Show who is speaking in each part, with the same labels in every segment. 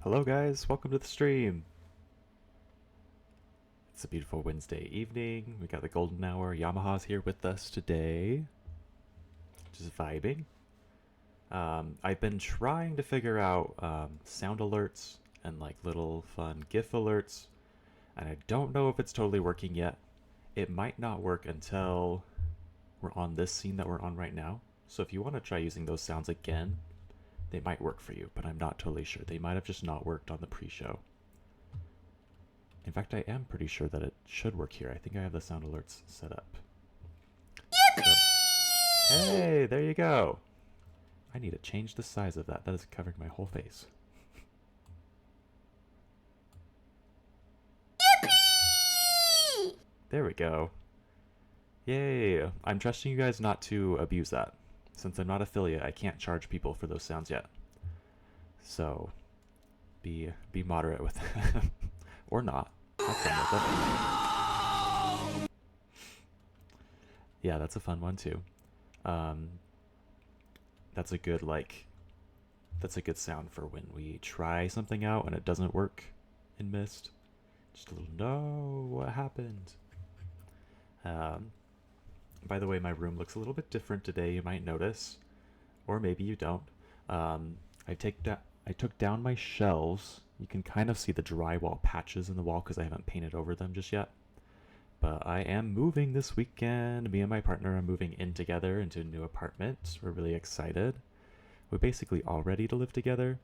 Speaker 1: Hello guys, welcome to the stream. It's a beautiful Wednesday evening. We got the golden hour. Yamaha's here with us today. Just vibing. I've been trying to figure out sound alerts and like little fun GIF alerts, and I don't know if it's totally working yet. It might not work until we're on this scene that we're on right now. So if you want to try using those sounds again, they might work for you, but I'm not totally sure. They might have just not worked on the pre-show. In fact, I am pretty sure that it should work here. I think I have the sound alerts set up. So, hey, there you go. I need to change the size of that. That is covering my whole face. There we go. Yay. I'm trusting you guys not to abuse that. Since I'm not affiliate, I can't charge people for those sounds yet. So, be moderate with it. Or not. Have fun with it. Yeah, that's a fun one too. That's a good that's a good sound for when we try something out and it doesn't work in Myst. Just a little no, what happened? By the way, my room looks a little bit different today, you might notice. Or maybe you don't. I took down my shelves. You can kind of see the drywall patches in the wall because I haven't painted over them just yet. But I am moving this weekend. Me and my partner are moving in together into a new apartment. We're really excited. We're basically all ready to live together,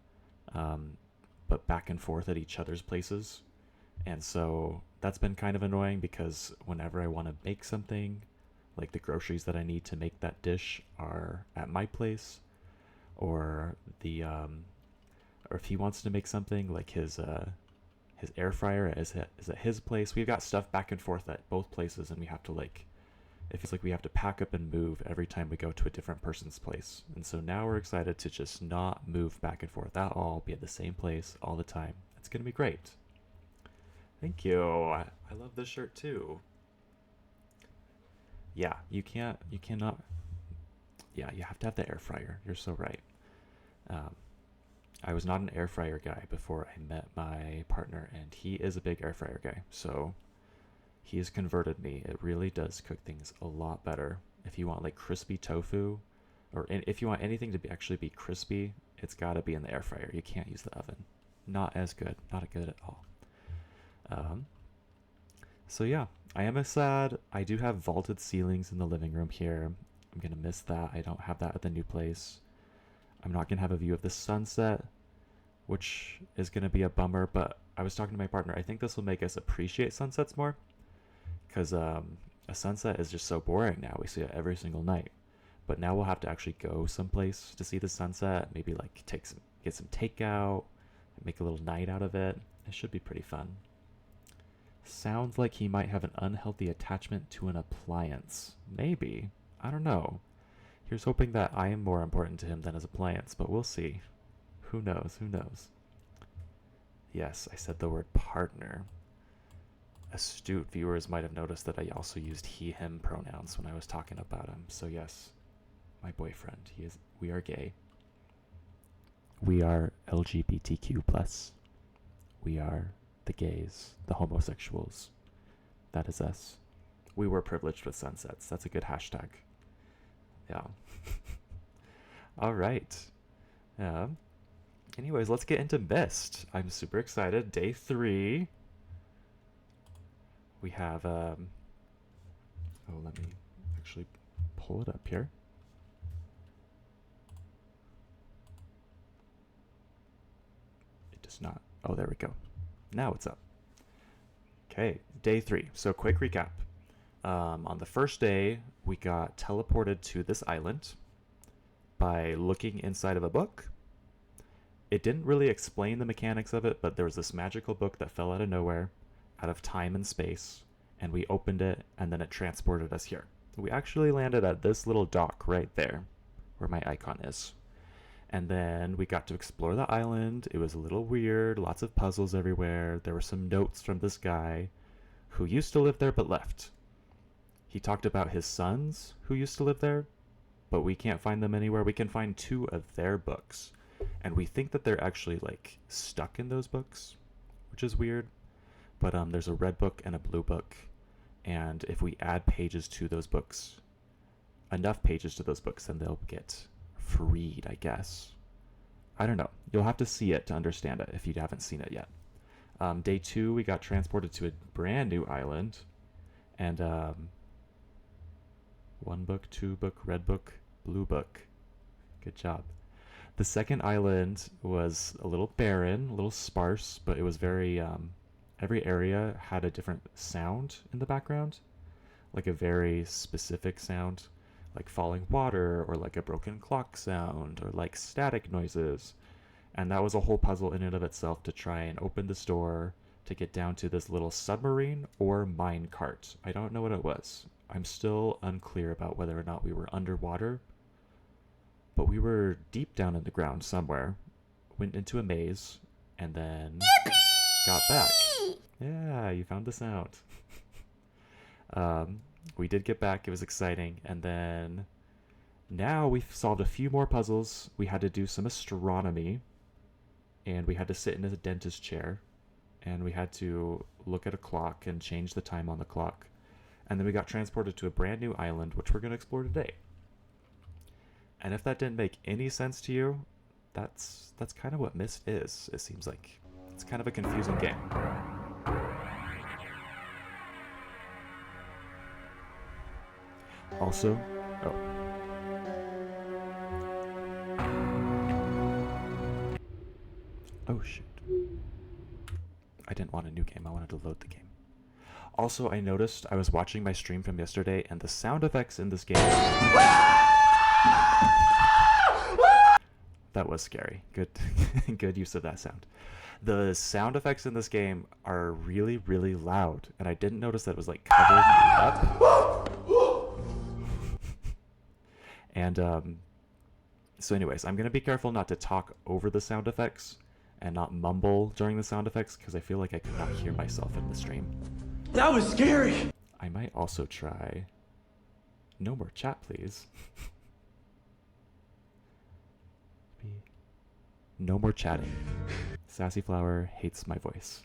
Speaker 1: but back and forth at each other's places. And so that's been kind of annoying because whenever I want to make something, like the groceries that I need to make that dish are at my place, or or if he wants to make something like his air fryer is at his place. We've got stuff back and forth at both places, and we have to it feels like we have to pack up and move every time we go to a different person's place. And so now we're excited to just not move back and forth at all, be at the same place all the time. It's gonna be great. Thank you. I love this shirt too. Yeah, you cannot. Yeah, you have to have the air fryer. You're so right. I was not an air fryer guy before I met my partner, and he is a big air fryer guy. So he has converted me. It really does cook things a lot better. If you want like crispy tofu, or if you want anything to actually be crispy, it's got to be in the air fryer. You can't use the oven. Not as good. Not good at all. So yeah, I am sad. I do have vaulted ceilings in the living room here. I'm gonna miss that. I don't have that at the new place. I'm not gonna have a view of the sunset, which is gonna be a bummer, but I was talking to my partner. I think this will make us appreciate sunsets more, because a sunset is just so boring now. We see it every single night. But now we'll have to actually go someplace to see the sunset, maybe like get some takeout, make a little night out of it. It should be pretty fun. Sounds like he might have an unhealthy attachment to an appliance. Maybe. I don't know. Here's hoping that I am more important to him than his appliance, but we'll see. Who knows? Who knows? Yes, I said the word partner. Astute viewers might have noticed that I also used he, him pronouns when I was talking about him. So yes, my boyfriend. We are gay. We are LGBTQ+. We are the gays, the homosexuals. That is us. We were privileged with sunsets. That's a good hashtag. Yeah. All right. Anyways, let's get into Myst. I'm super excited. Day 3. We have oh, let me actually pull it up here. It does not. Oh, there we go. Now it's up. Okay, day 3. So quick recap. On the first day, we got teleported to this island by looking inside of a book. It didn't really explain the mechanics of it, but there was this magical book that fell out of nowhere, out of time and space, and we opened it, and then it transported us here. We actually landed at this little dock right there, where my icon is. And then we got to explore the island. It was a little weird, lots of puzzles everywhere. There were some notes from this guy who used to live there but left. He talked about his sons who used to live there, but we can't find them anywhere. We can find 2 of their books. And we think that they're actually like stuck in those books, which is weird. But there's a red book and a blue book, and if we add pages to those books, enough pages to those books, then they'll get freed, I guess. I don't know. You'll have to see it to understand it if you haven't seen it yet. Day 2, we got transported to a brand new island, and 1 book, 2 book, red book, blue book. Good job. The second island was a little barren, a little sparse, but it was very, every area had a different sound in the background, like a very specific sound, like falling water, or like a broken clock sound, or like static noises. And that was a whole puzzle in and of itself to try and open this door to get down to this little submarine or mine cart. I don't know what it was. I'm still unclear about whether or not we were underwater, but we were deep down in the ground somewhere, went into a maze, and then got back. Yeah, you found the sound. We did get back. It was exciting. And then now we've solved a few more puzzles. We had to do some astronomy, and we had to sit in a dentist chair, and we had to look at a clock and change the time on the clock. And then we got transported to a brand new island, which we're going to explore today. And if that didn't make any sense to you, that's kind of what Myst is, it seems like. It's kind of a confusing game. Also, oh shoot. I didn't want a new game, I wanted to load the game. Also, I noticed I was watching my stream from yesterday, and the sound effects in this game... That was scary. Good good use of that sound. The sound effects in this game are really, really loud, and I didn't notice that it was like covered up. And so anyways, I'm going to be careful not to talk over the sound effects and not mumble during the sound effects, because I feel like I could not hear myself in the stream.
Speaker 2: That was scary!
Speaker 1: I might also try... No more chat, please. No more chatting. Sassy Flower hates my voice.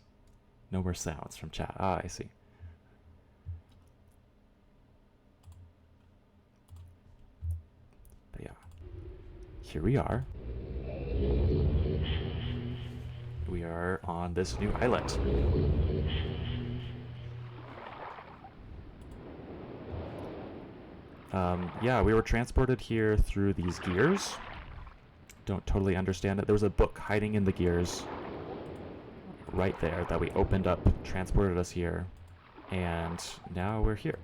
Speaker 1: No more sounds from chat. Ah, I see. But yeah. Here we are. We are on this new island. Yeah, we were transported here through these gears. Don't totally understand it. There was a book hiding in the gears right there that we opened up, transported us here, and now we're here.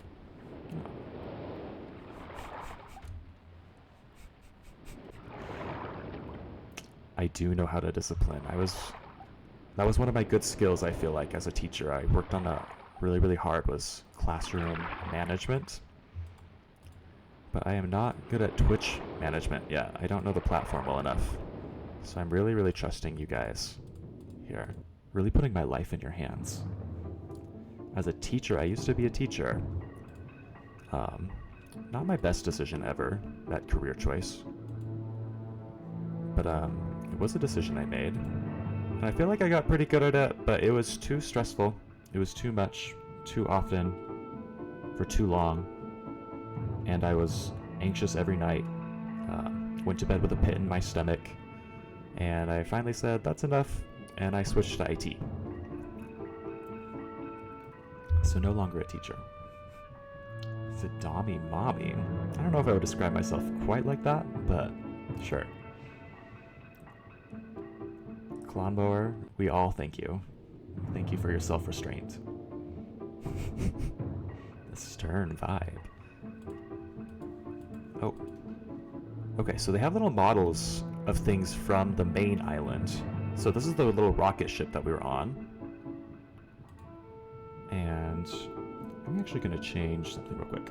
Speaker 1: I do know how to discipline. That was one of my good skills, I feel like, as a teacher. I worked on that really, really hard, was classroom management. But I am not good at Twitch management yet. I don't know the platform well enough. So I'm really, really trusting you guys here. Really putting my life in your hands. As a teacher, I used to be a teacher. Not my best decision ever, that career choice. But it was a decision I made. And I feel like I got pretty good at it, but it was too stressful. It was too much, too often, for too long. And I was anxious every night, went to bed with a pit in my stomach, and I finally said, that's enough, and I switched to IT. So no longer a teacher. Zadami Mommy. I don't know if I would describe myself quite like that, but sure. Clonmower, we all thank you. Thank you for your self-restraint. The stern vibe. Oh. Okay, so they have little models of things from the main island. So this is the little rocket ship that we were on. And I'm actually going to change something real quick.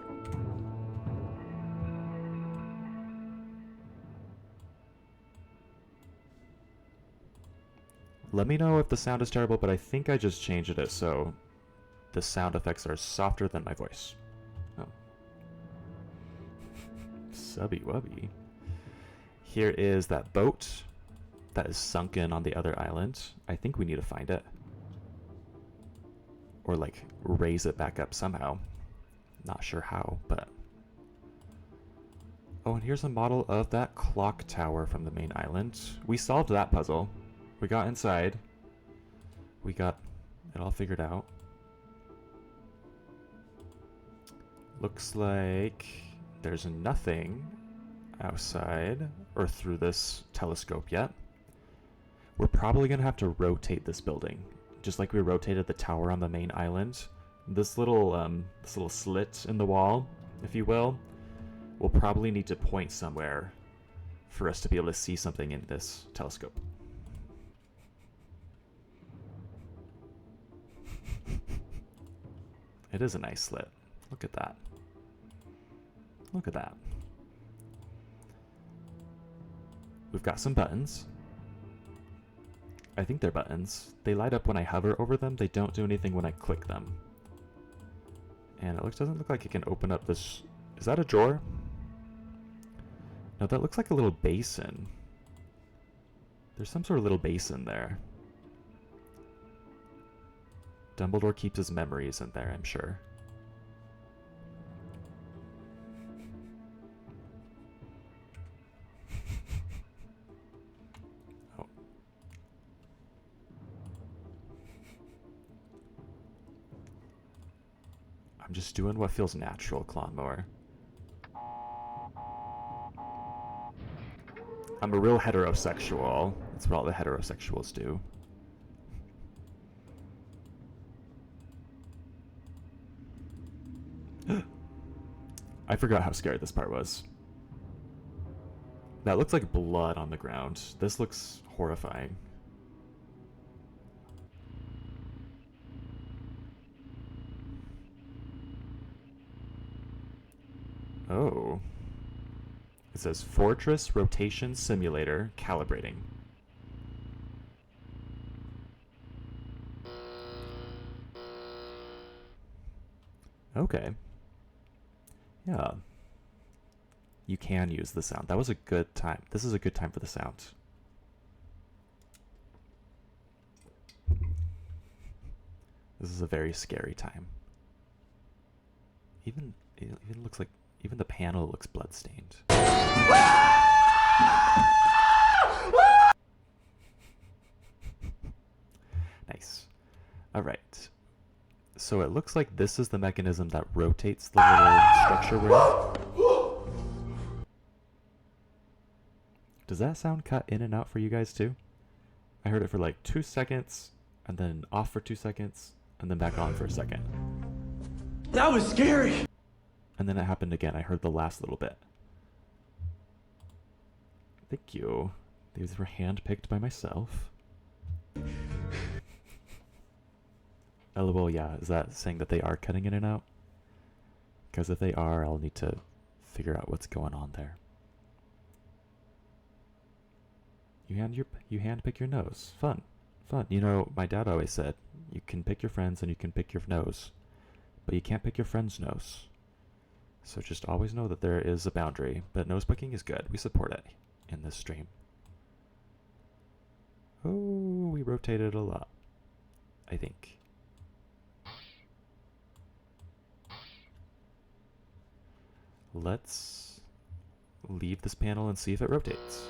Speaker 1: Let me know if the sound is terrible, but I think I just changed it so the sound effects are softer than my voice. Oh. Subby wubby. Here is that boat that is sunken on the other island. I think we need to find it. Or like raise it back up somehow. Not sure how, but... Oh, and here's a model of that clock tower from the main island. We solved that puzzle. We got inside. We got it all figured out. Looks like there's nothing outside or through this telescope yet. We're probably gonna have to rotate this building, just like we rotated the tower on the main island. This little slit in the wall, if you will, we'll probably need to point somewhere for us to be able to see something in this telescope. It is a nice slit. Look at that. Look at that. We've got some buttons. I think they're buttons. They light up when I hover over them. They don't do anything when I click them. And it doesn't look like it can open up this... Is that a drawer? No, that looks like a little basin. There's some sort of little basin there. Dumbledore keeps his memories in there, I'm sure. Oh. I'm just doing what feels natural, Clonmore. I'm a real heterosexual. That's what all the heterosexuals do. I forgot how scary this part was. That looks like blood on the ground. This looks horrifying. Oh. It says Fortress Rotation Simulator Calibrating. Okay. Yeah. You can use the sound. That was a good time. This is a good time for the sound. This is a very scary time. It even looks like even the panel looks bloodstained. Nice. All right. So it looks like this is the mechanism that rotates the little structure we're in. Does that sound cut in and out for you guys too? I heard it for like 2 seconds, and then off for 2 seconds, and then back on for a second.
Speaker 2: That was scary!
Speaker 1: And then it happened again. I heard the last little bit. Thank you. These were handpicked by myself. LOL, yeah. Is that saying that they are cutting in and out? Because if they are, I'll need to figure out what's going on there. You handpick your nose. Fun. Fun. You know, my dad always said, you can pick your friends and you can pick your nose, but you can't pick your friend's nose. So just always know that there is a boundary, but nose picking is good. We support it in this stream. Oh, we rotated a lot, I think. Let's leave this panel and see if it rotates.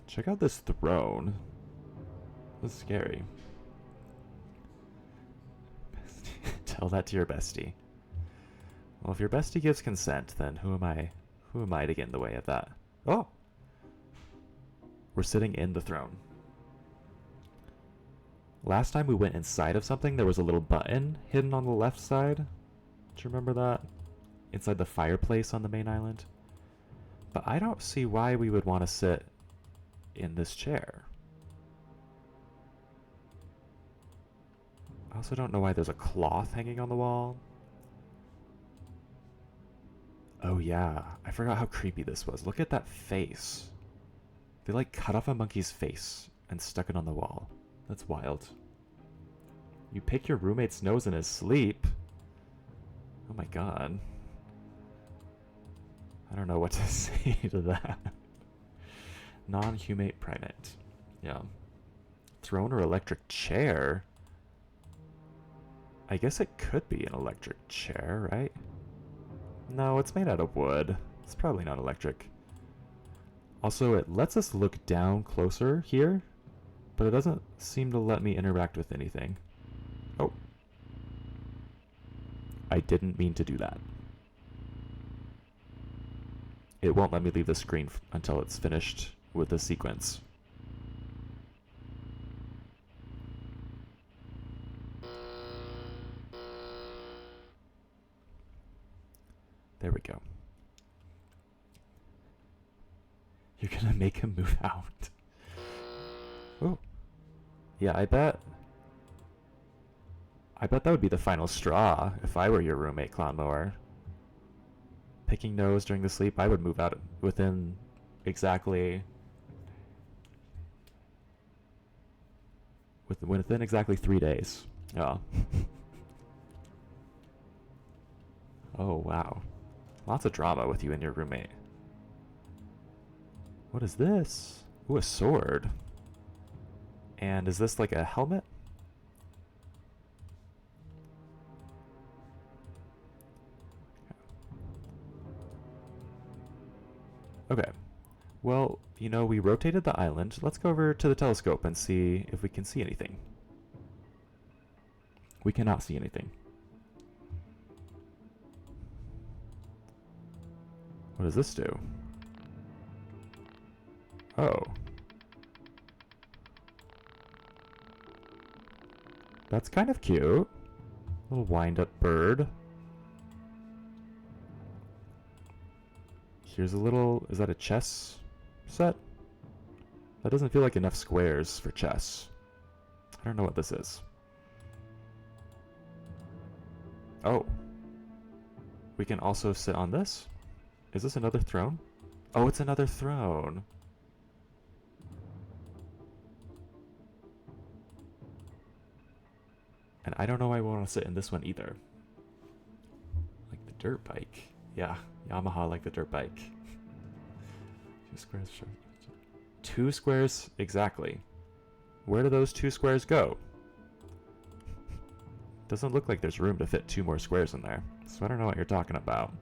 Speaker 1: Check out this throne. That's scary. Tell that to your bestie. Well, if your bestie gives consent, then who am I? Who am I to get in the way of that? Oh! We're sitting in the throne. Last time we went inside of something, there was a little button hidden on the left side. Do you remember that? Inside the fireplace on the main island. But I don't see why we would want to sit in this chair. I also don't know why there's a cloth hanging on the wall. Oh yeah, I forgot how creepy this was. Look at that face. They like cut off a monkey's face and stuck it on the wall. That's wild. You pick your roommate's nose in his sleep? Oh my god. I don't know what to say to that. Non-humate primate. Yeah. Throne or electric chair? I guess it could be an electric chair, right? No, it's made out of wood. It's probably not electric. Also, it lets us look down closer here, but it doesn't seem to let me interact with anything. Oh. I didn't mean to do that. It won't let me leave the screen until it's finished with the sequence. There we go. You're gonna make him move out. Oh. Yeah, I bet that would be the final straw if I were your roommate, Clown Mower. Picking nose during the sleep, I would move out within exactly 3 days. Oh. Oh, wow. Lots of drama with you and your roommate. What is this? Ooh, a sword. And is this like a helmet? Okay. Well, you know, we rotated the island. Let's go over to the telescope and see if we can see anything. We cannot see anything. What does this do? Oh. That's kind of cute. Little wind-up bird. Here's a little... Is that a chess set? That doesn't feel like enough squares for chess. I don't know what this is. Oh. We can also sit on this? Is this another throne? Oh, it's another throne. And I don't know why I want to sit in this one either. Like the dirt bike. Yeah, Yamaha like the dirt bike. 2 squares. 2 squares, exactly. Where do those 2 squares go? Doesn't look like there's room to fit 2 more squares in there. So I don't know what you're talking about.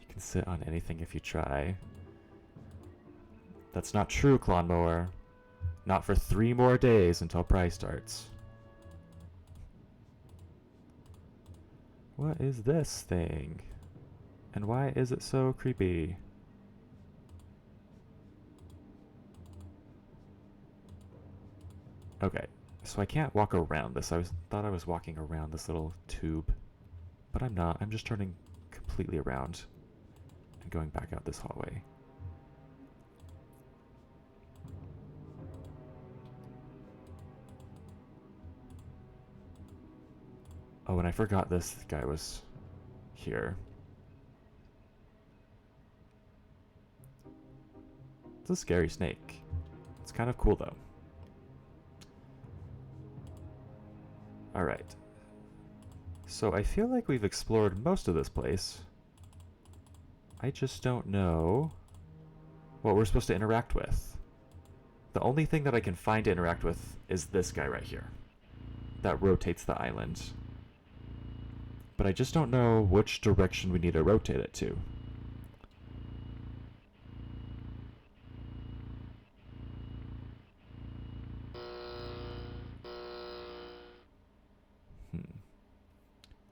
Speaker 1: You can sit on anything if you try. That's not true, Clon Mower. Not for 3 more days until prize starts. What is this thing? And why is it so creepy? Okay, so I can't walk around this. Thought I was walking around this little tube, but I'm not. I'm just turning completely around and going back out this hallway. Oh, and I forgot this guy was here. It's a scary snake. It's kind of cool, though. Alright. So I feel like we've explored most of this place. I just don't know what we're supposed to interact with. The only thing that I can find to interact with is this guy right here. That rotates the island. But I just don't know which direction we need to rotate it to.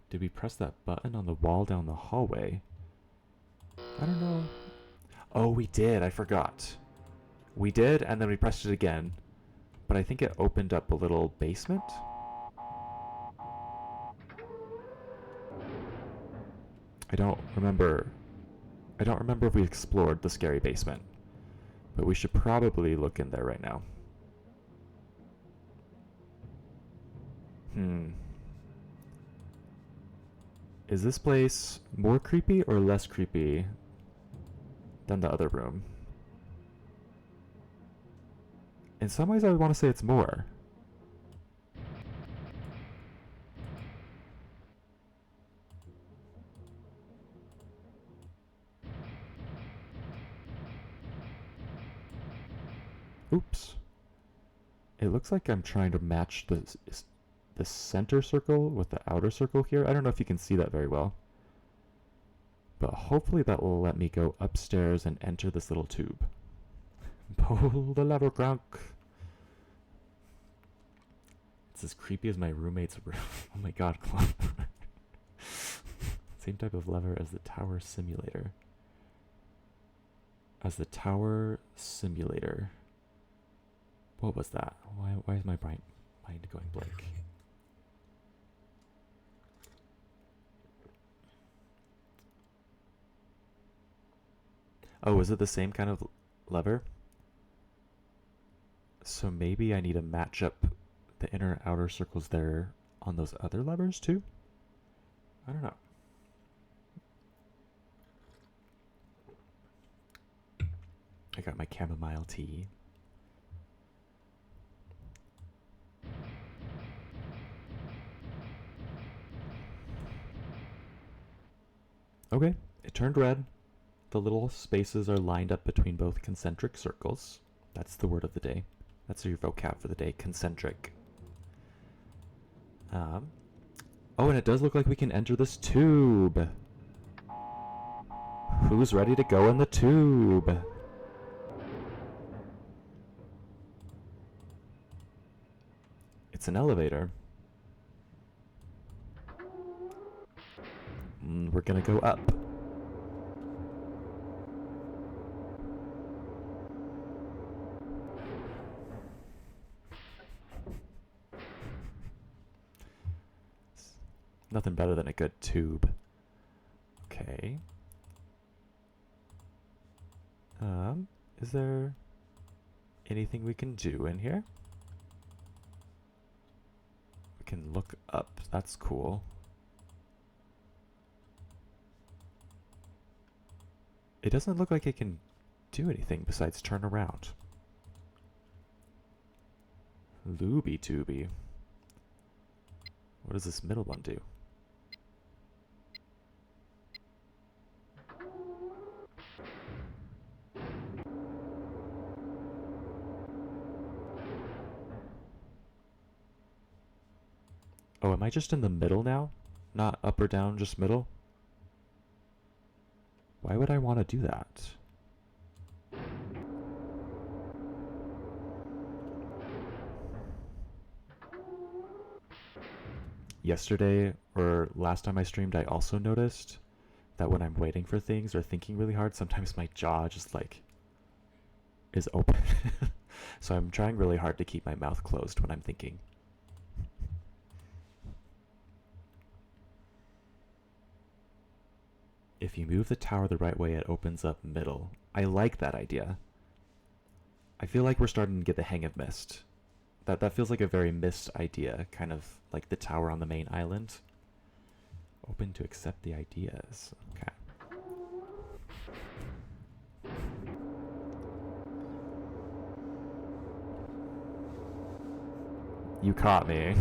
Speaker 1: Did we press that button on the wall down the hallway? I don't know. Oh, we did. I forgot. We did, and then we pressed it again. But I think it opened up a little basement. I don't remember if we explored the scary basement. But we should probably look in there right now. Is this place more creepy or less creepy than the other room? In some ways I would want to say it's more. Oops. It looks like I'm trying to match the center circle with the outer circle here. I don't know if you can see that very well. But hopefully that will let me go upstairs and enter this little tube. Pull the lever, Gronk. It's as creepy as my roommate's room. Oh my god, Clone. Same type of lever as the tower simulator. What was that? Why is my mind going blank? Oh, is it the same kind of lever? So maybe I need to match up the inner outer circles there on those other levers too? I don't know. I got my chamomile tea. Okay, it turned red. The little spaces are lined up between both concentric circles. That's the word of the day. That's your vocab for the day, concentric. Oh, and it does look like we can enter this tube. Who's ready to go in the tube? It's an elevator. We're gonna go up. Nothing better than a good tube. Okay. Is there anything we can do in here? We can look up. That's cool. It doesn't look like it can do anything besides turn around. Looby tooby. What does this middle one do? Oh, am I just in the middle now? Not up or down, just middle? Why would I want to do that? Yesterday, or last time I streamed, I also noticed that when I'm waiting for things or thinking really hard, sometimes my jaw just like is open. So I'm trying really hard to keep my mouth closed when I'm thinking. If you move the tower the right way, it opens up middle. I like that idea. I feel like we're starting to get the hang of Myst. That feels like a very Myst idea, kind of like the tower on the main island. Open to accept the ideas. Okay. You caught me.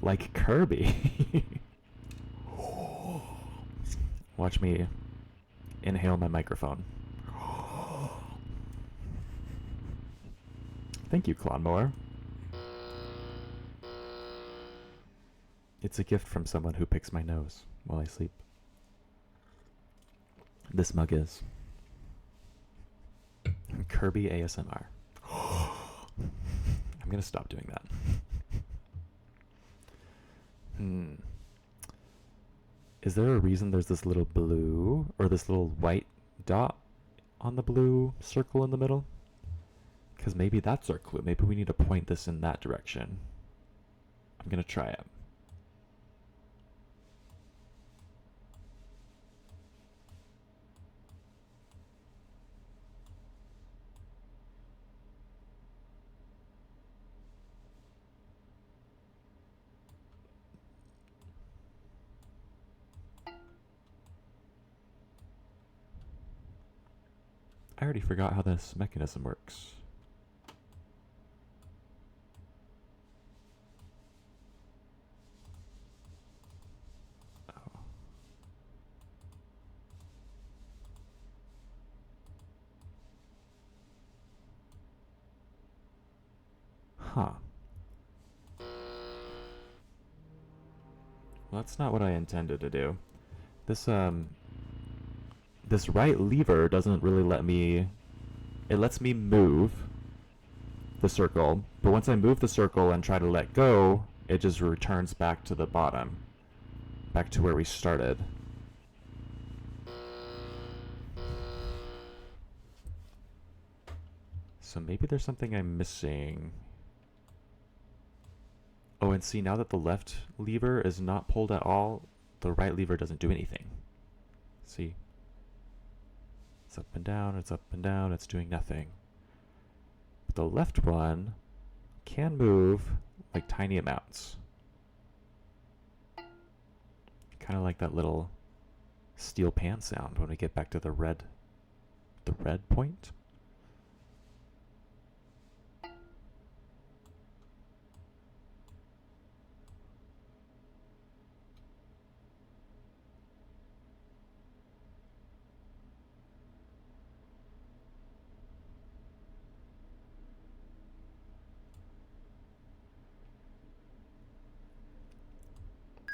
Speaker 1: Like Kirby. Watch me inhale my microphone. Thank you, Clonmore. It's a gift from someone who picks my nose while I sleep. This mug is Kirby ASMR. I'm gonna stop doing that. Is there a reason there's this little blue or this little white dot on the blue circle in the middle? Because maybe that's our clue. Maybe we need to point this in that direction. I'm gonna try it. I already forgot how this mechanism works. Huh. Well, that's not what I intended to do. This this right lever doesn't really let me. It lets me move the circle, but once I move the circle and try to let go, it just returns back to the bottom, back to where we started. So maybe there's something I'm missing. Oh, and see, now that the left lever is not pulled at all, the right lever doesn't do anything. See? It's up and down, it's up and down, it's doing nothing. But the left one can move like tiny amounts. Kind of like that little steel pan sound when we get back to the red point.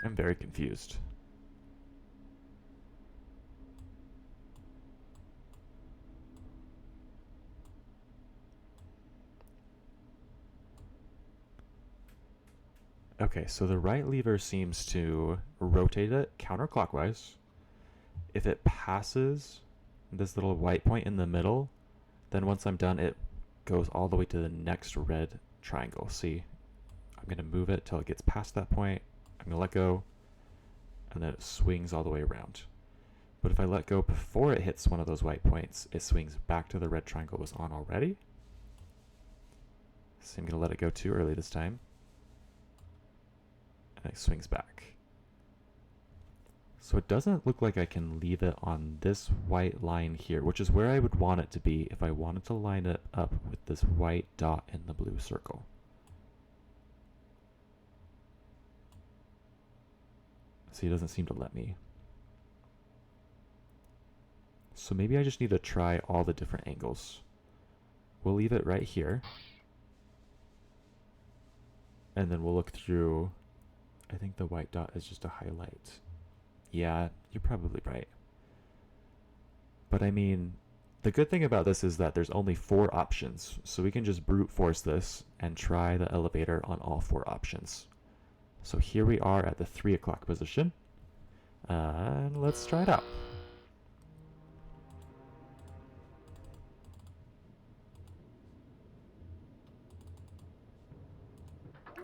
Speaker 1: I'm very confused. Okay, so the right lever seems to rotate it counterclockwise. If it passes this little white point in the middle, then once I'm done, it goes all the way to the next red triangle. See, I'm going to move it till it gets past that point. I'm going to let go, and then it swings all the way around. But if I let go before it hits one of those white points, it swings back to the red triangle it was on already. So I'm going to let it go too early this time. And it swings back. So it doesn't look like I can leave it on this white line here, which is where I would want it to be if I wanted to line it up with this white dot in the blue circle. See, it doesn't seem to let me. So maybe I just need to try all the different angles. We'll leave it right here. And then we'll look through. I think the white dot is just a highlight. Yeah, you're probably right. But I mean, the good thing about this is that there's only 4 options. So we can just brute force this and try the elevator on all 4 options. So here we are at the 3 o'clock position. And let's try it out.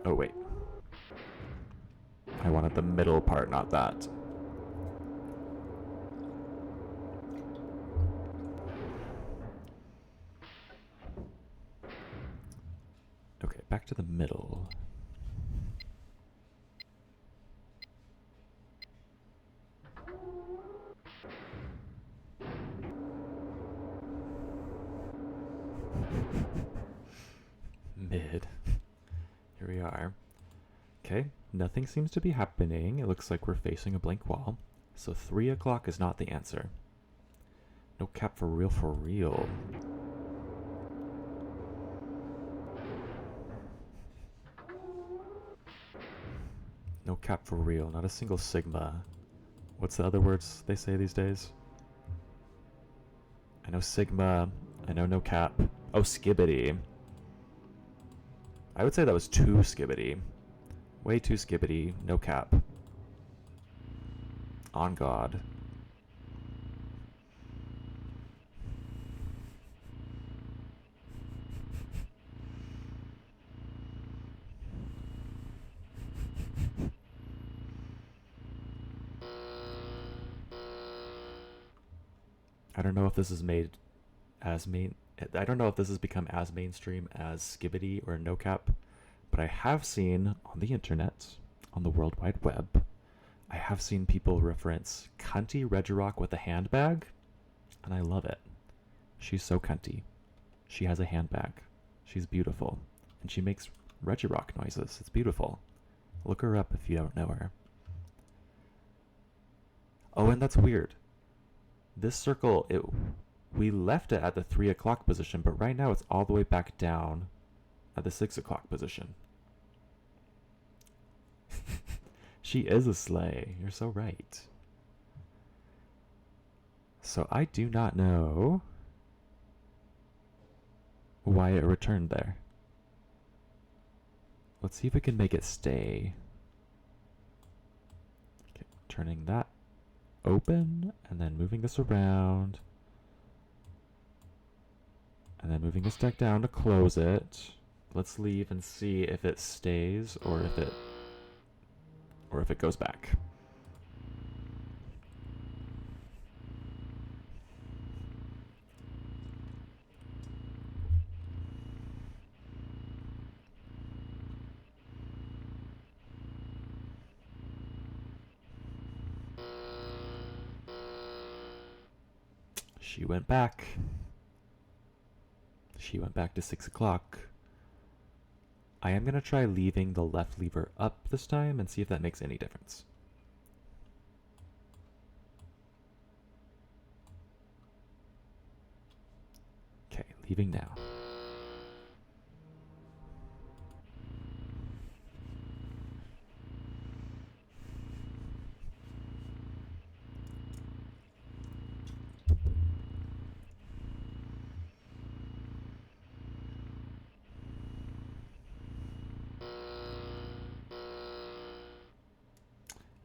Speaker 1: Oh, wait. I wanted the middle part, not that. Okay, back to the middle. Mid. Here we are. Okay, nothing seems to be happening. It looks like we're facing a blank wall. So 3 o'clock is not the answer. No cap for real, for real. No cap for real, not a single sigma. What's the other words they say these days? I know sigma, I know no cap. Oh, skibbity. I would say that was too skibbity. Way too skibbity, no cap. On God. I don't know if this is made as I don't know if this has become as mainstream as skibbity or no cap, but I have seen on the internet, on the World Wide Web, I have seen people reference cunty Regirock with a handbag, and I love it. She's so cunty. She has a handbag. She's beautiful, and she makes Regirock noises. It's beautiful. Look her up if you don't know her. Oh, and that's weird. This circle, we left it at the 3 o'clock position, but right now it's all the way back down at the 6 o'clock position. She is a sleigh. You're so right. So I do not know why it returned there. Let's see if we can make it stay. Okay, turning that open and then moving this around. And then moving this deck down to close it. Let's leave and see if it stays or if it goes back. She went back. She went back to 6 o'clock. I am going to try leaving the left lever up this time and see if that makes any difference. Okay, leaving now.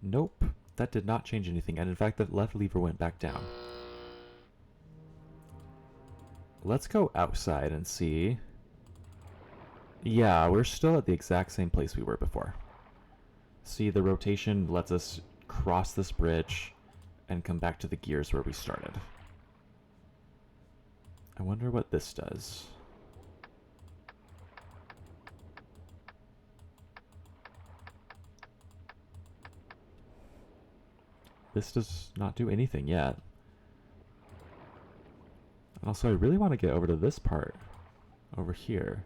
Speaker 1: Nope, that did not change anything, and in fact the left lever went back down. Let's go outside and see. Yeah, we're still at the exact same place we were before. See, the rotation lets us cross this bridge and come back to the gears where we started. I wonder what this does. This does not do anything yet. And also, I really want to get over to this part over here,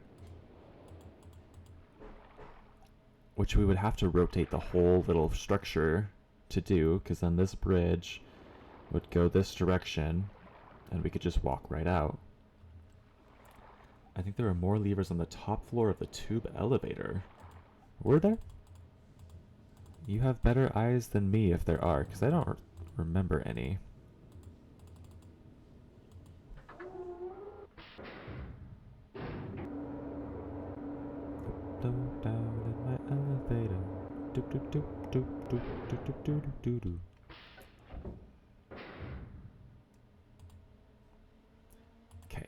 Speaker 1: which we would have to rotate the whole little structure to do, because then this bridge would go this direction and we could just walk right out. I think there are more levers on the top floor of the tube elevator. Were there? You have better eyes than me if there are, because I don't remember any. Down in my elevator. Doop doop doop doop doop doop doop doop doop doop. Okay.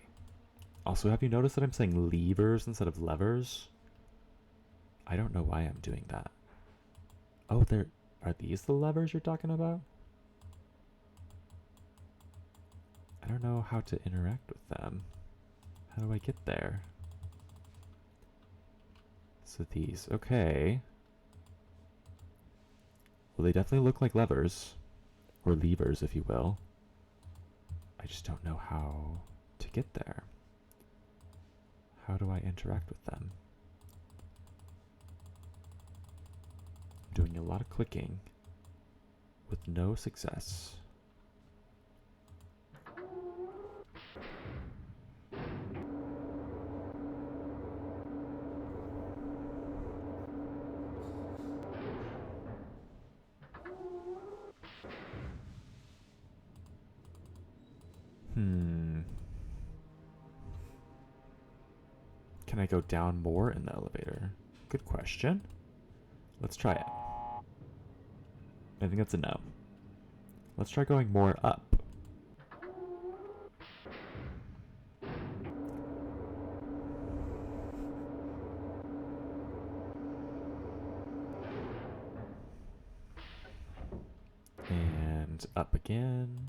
Speaker 1: Also, have you noticed that I'm saying levers instead of levers? I don't know why I'm doing that. Oh, are these the levers you're talking about? I don't know how to interact with them. How do I get there? So these, okay. Well, they definitely look like levers, or levers, if you will. I just don't know how to get there. How do I interact with them? I'm doing a lot of clicking with no success. Can I go down more in the elevator? Good question. Let's try it. I think that's a no. Let's try going more up. And up again.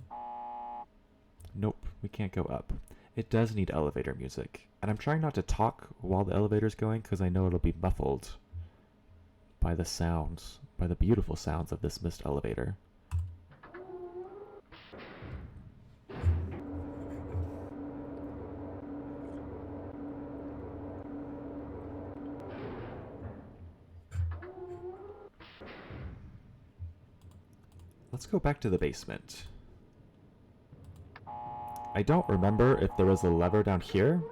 Speaker 1: Nope, we can't go up. It does need elevator music. And I'm trying not to talk while the elevator's going because I know it'll be muffled by the sounds, by the beautiful sounds of this Myst elevator. Let's go back to the basement. I don't remember if there was a lever down here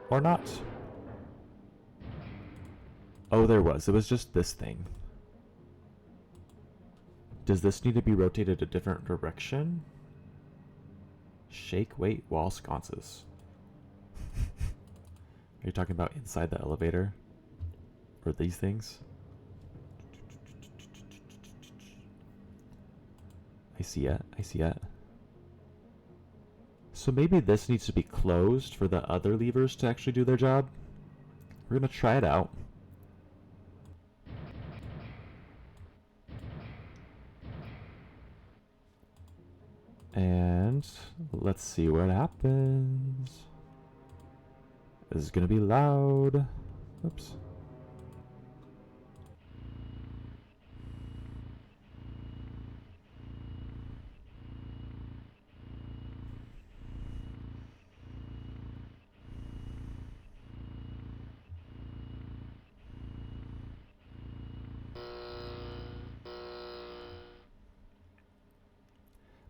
Speaker 1: or not. Oh, there was. It was just this thing. Does this need to be rotated a different direction? Shake, weight, wall sconces. Are you talking about inside the elevator? Or these things? I see it. I see it. So maybe this needs to be closed for the other levers to actually do their job. We're gonna try it out. And let's see what happens. This is gonna be loud. Oops.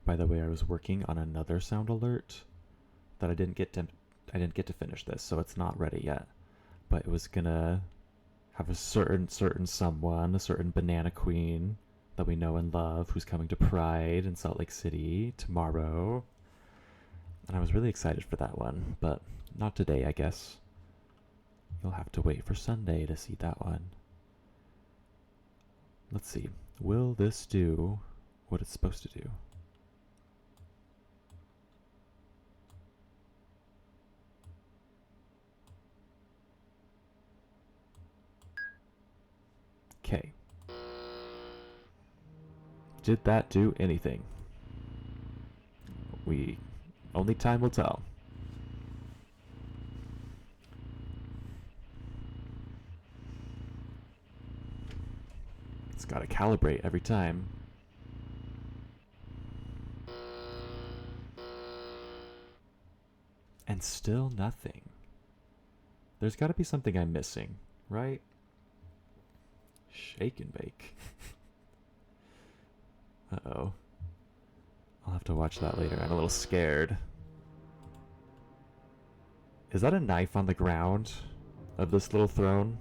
Speaker 1: By the way, I was working on another sound alert that I didn't get to finish this, so it's not ready yet. But it was gonna have a certain someone, a certain banana queen that we know and love, who's coming to Pride in Salt Lake City tomorrow. And I was really excited for that one, but not today, I guess. You'll have to wait for Sunday to see that one. Let's see. Will this do what it's supposed to do? Okay. Did that do anything? Only time will tell. It's gotta calibrate every time. And still nothing. There's gotta be something I'm missing, right? Shake and bake. Uh-oh. I'll have to watch that later. I'm a little scared. Is that a knife on the ground of this little throne?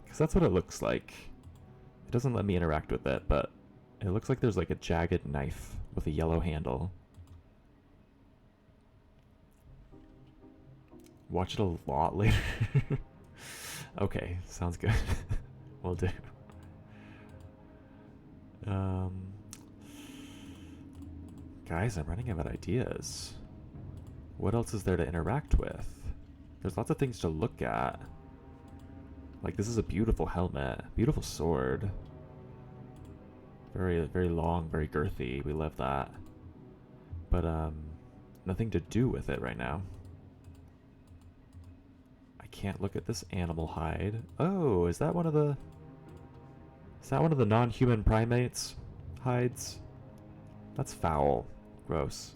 Speaker 1: Because that's what it looks like. It doesn't let me interact with it, but it looks like there's like a jagged knife with a yellow handle. Watch it a lot later. Okay, sounds good. Will do. Guys, I'm running out of ideas. What else is there to interact with? There's lots of things to look at. Like, this is a beautiful helmet. Beautiful sword. Very, very long, very girthy. We love that. But, nothing to do with it right now. I can't look at this animal hide. Oh, is that one of the... Is that one of the non-human primates hides? That's foul. Gross.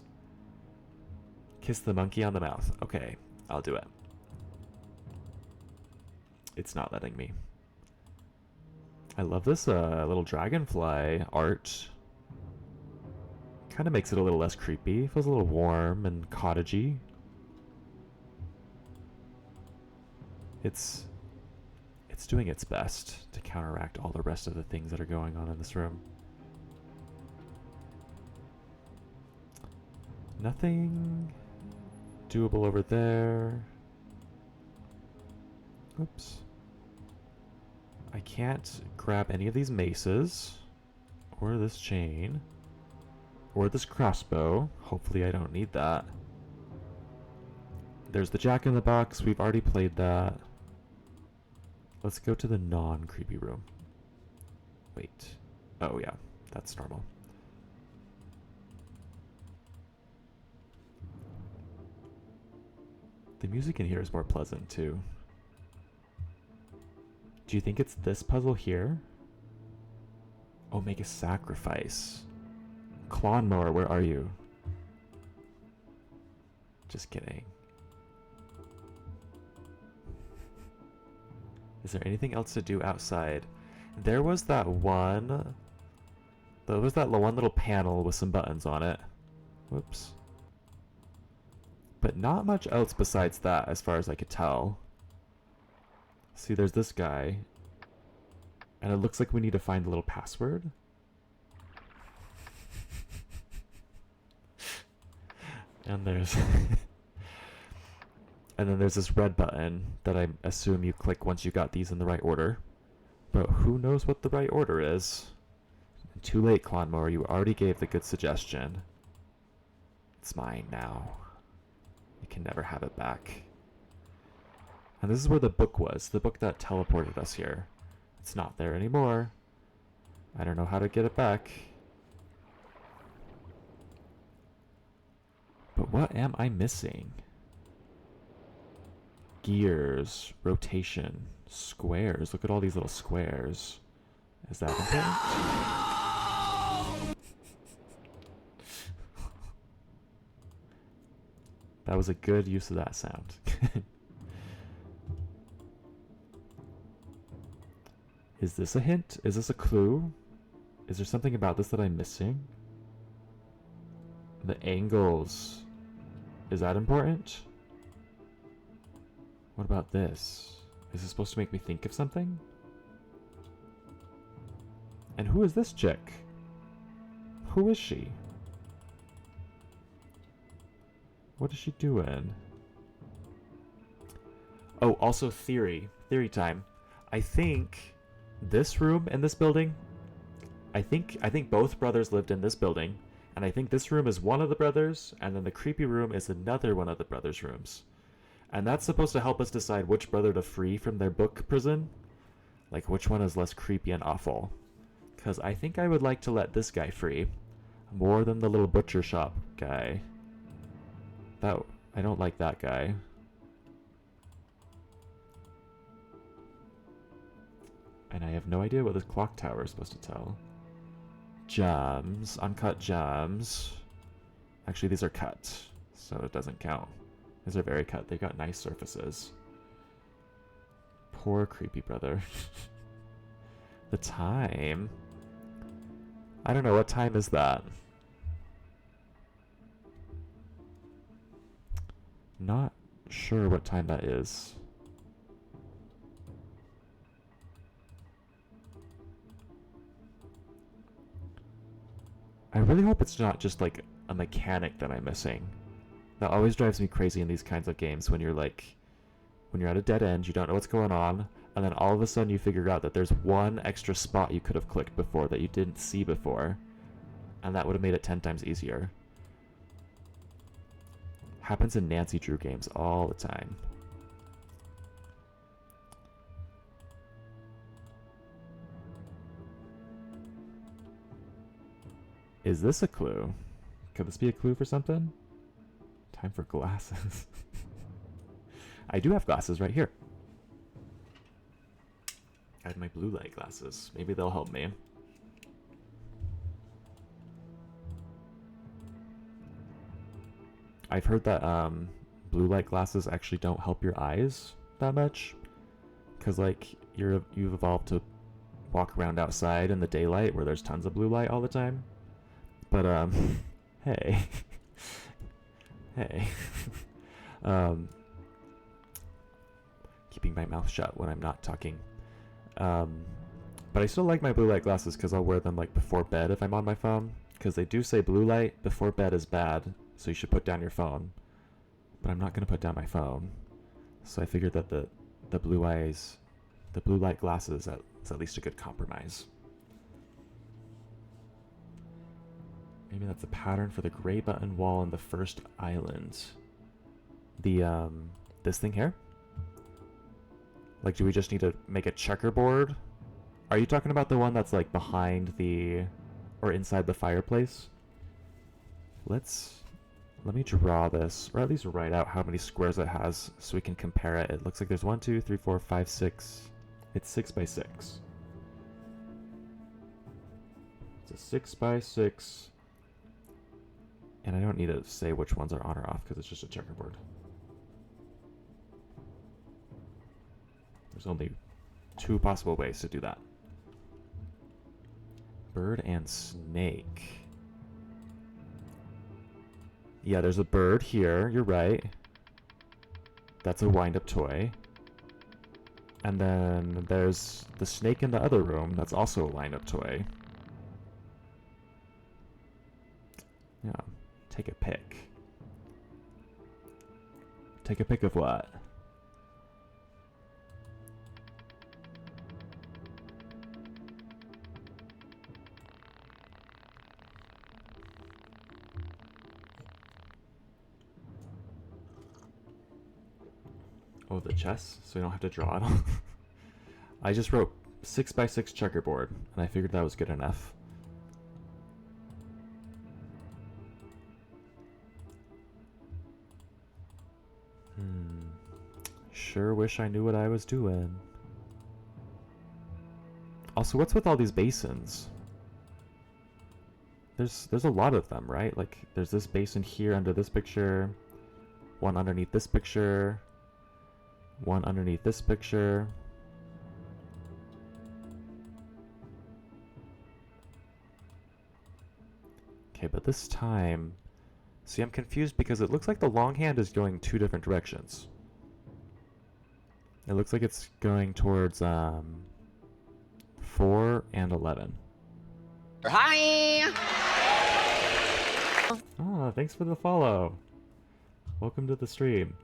Speaker 1: Kiss the monkey on the mouth. Okay, I'll do it. It's not letting me. I love this little dragonfly art. Kind of makes it a little less creepy. Feels a little warm and cottagey. It's doing its best to counteract all the rest of the things that are going on in this room. Nothing doable over there. Oops. I can't grab any of these maces, or this chain, or this crossbow. Hopefully I don't need that. There's the Jack in the Box. We've already played that. Let's go to the non-creepy room. Wait. Oh yeah, that's normal. The music in here is more pleasant too. Do you think it's this puzzle here? Oh, make a sacrifice. Lawnmower, where are you? Just kidding. Is there anything else to do outside? There was that one... There was that one little panel with some buttons on it. Whoops. But not much else besides that, as far as I could tell. See, there's this guy. And it looks like we need to find the little password. And there's and then there's this red button that I assume you click once you got these in the right order. But who knows what the right order is? Too late, Clonmore. You already gave the good suggestion. It's mine now. You can never have it back. And this is where the book was. The book that teleported us here. It's not there anymore. I don't know how to get it back. But what am I missing? Gears, rotation, squares. Look at all these little squares. Is that important? That was a good use of that sound. Is this a hint? Is this a clue? Is there something about this that I'm missing? The angles. Is that important? What about this? Is this supposed to make me think of something? And who is this chick? Who is she? What is she doing? Oh, also theory. Theory time. I think this room in this building, I think both brothers lived in this building, and I think this room is one of the brothers, and then the creepy room is another one of the brothers' rooms. And that's supposed to help us decide which brother to free from their book prison. Like, which one is less creepy and awful. Because I think I would like to let this guy free. More than the little butcher shop guy. I don't like that guy. And I have no idea what this clock tower is supposed to tell. Gems. Uncut gems. Actually, these are cut, so it doesn't count. These are very cut. They've got nice surfaces. Poor creepy brother. The time. I don't know. What time is that? Not sure what time that is. I really hope it's not just like a mechanic that I'm missing. That always drives me crazy in these kinds of games when you're at a dead end, you don't know what's going on, and then all of a sudden you figure out that there's one extra spot you could have clicked before that you didn't see before, and that would have made it 10 times easier. Happens in Nancy Drew games all the time. Is this a clue? Could this be a clue for something? Time for glasses. I do have glasses right here. I have my blue light glasses. Maybe they'll help me. I've heard that blue light glasses actually don't help your eyes that much, because like you've evolved to walk around outside in the daylight where there's tons of blue light all the time. But hey, hey, keeping my mouth shut when I'm not talking. But I still like my blue light glasses because I'll wear them like before bed if I'm on my phone, because they do say blue light before bed is bad. So you should put down your phone. But I'm not going to put down my phone. So I figured that the blue light glasses is at least a good compromise. Maybe that's a pattern for the gray button wall on the first island. The, this thing here? Like, do we just need to make a checkerboard? Are you talking about the one that's like behind or inside the fireplace? Let me draw this, or at least write out how many squares it has so we can compare it. It looks like there's 1, 2, 3, 4, 5, 6. It's 6 by 6. It's a 6 by 6. And I don't need to say which ones are on or off because it's just a checkerboard. There's only 2 possible ways to do that. Bird and snake. Yeah, there's a bird here. You're right. That's a wind-up toy. And then there's the snake in the other room that's also a lineup toy. Yeah, take a pick. Take a pick of what? Oh, the chess? So you don't have to draw it all? I just wrote 6x6 checkerboard, and I figured that was good enough. Sure wish I knew what I was doing. Also, what's with all these basins? There's a lot of them, right? Like, there's this basin here under this picture, one underneath this picture, one underneath this picture. Okay, but this time... See, I'm confused because it looks like the long hand is going two different directions. It looks like it's going towards 4 and 11.
Speaker 3: Hi!
Speaker 1: Ah, thanks for the follow. Welcome to the stream.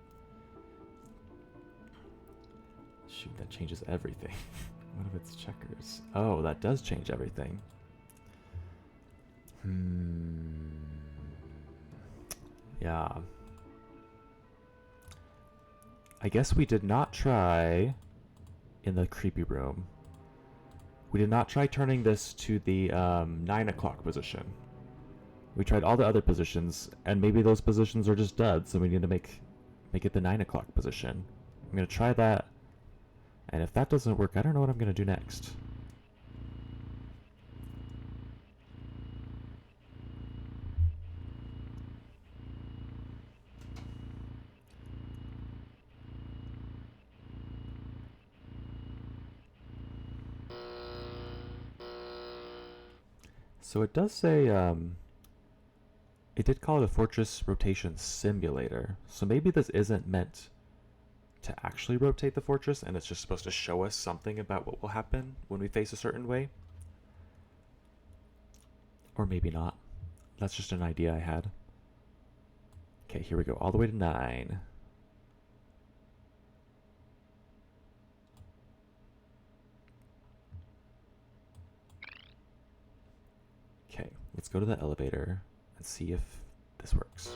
Speaker 1: Shoot, that changes everything. What if it's checkers? Oh, that does change everything. Yeah. I guess we did not try in the creepy room. We did not try turning this to the 9 o'clock position. We tried all the other positions, and maybe those positions are just duds, and we need to make it the 9 o'clock position. I'm gonna try that, and if that doesn't work, I don't know what I'm gonna do next. So it does say, it did call it a fortress rotation simulator. So maybe this isn't meant to actually rotate the fortress, and it's just supposed to show us something about what will happen when we face a certain way. Or maybe not. That's just an idea I had. Okay, here we go, all the way to 9. Okay, let's go to the elevator and see if this works.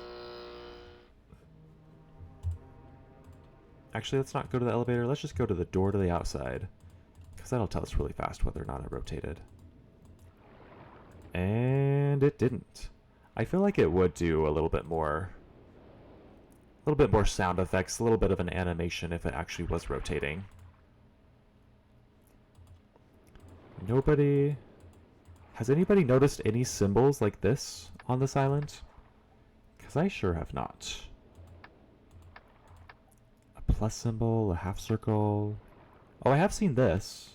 Speaker 1: Actually, let's not go to the elevator. Let's just go to the door to the outside, because that'll tell us really fast whether or not it rotated. And it didn't. I feel like it would do a little bit more sound effects, a little bit of an animation if it actually was rotating. Nobody... Has anybody noticed any symbols like this on this island? Because I sure have not. A plus symbol, a half circle. Oh, I have seen this.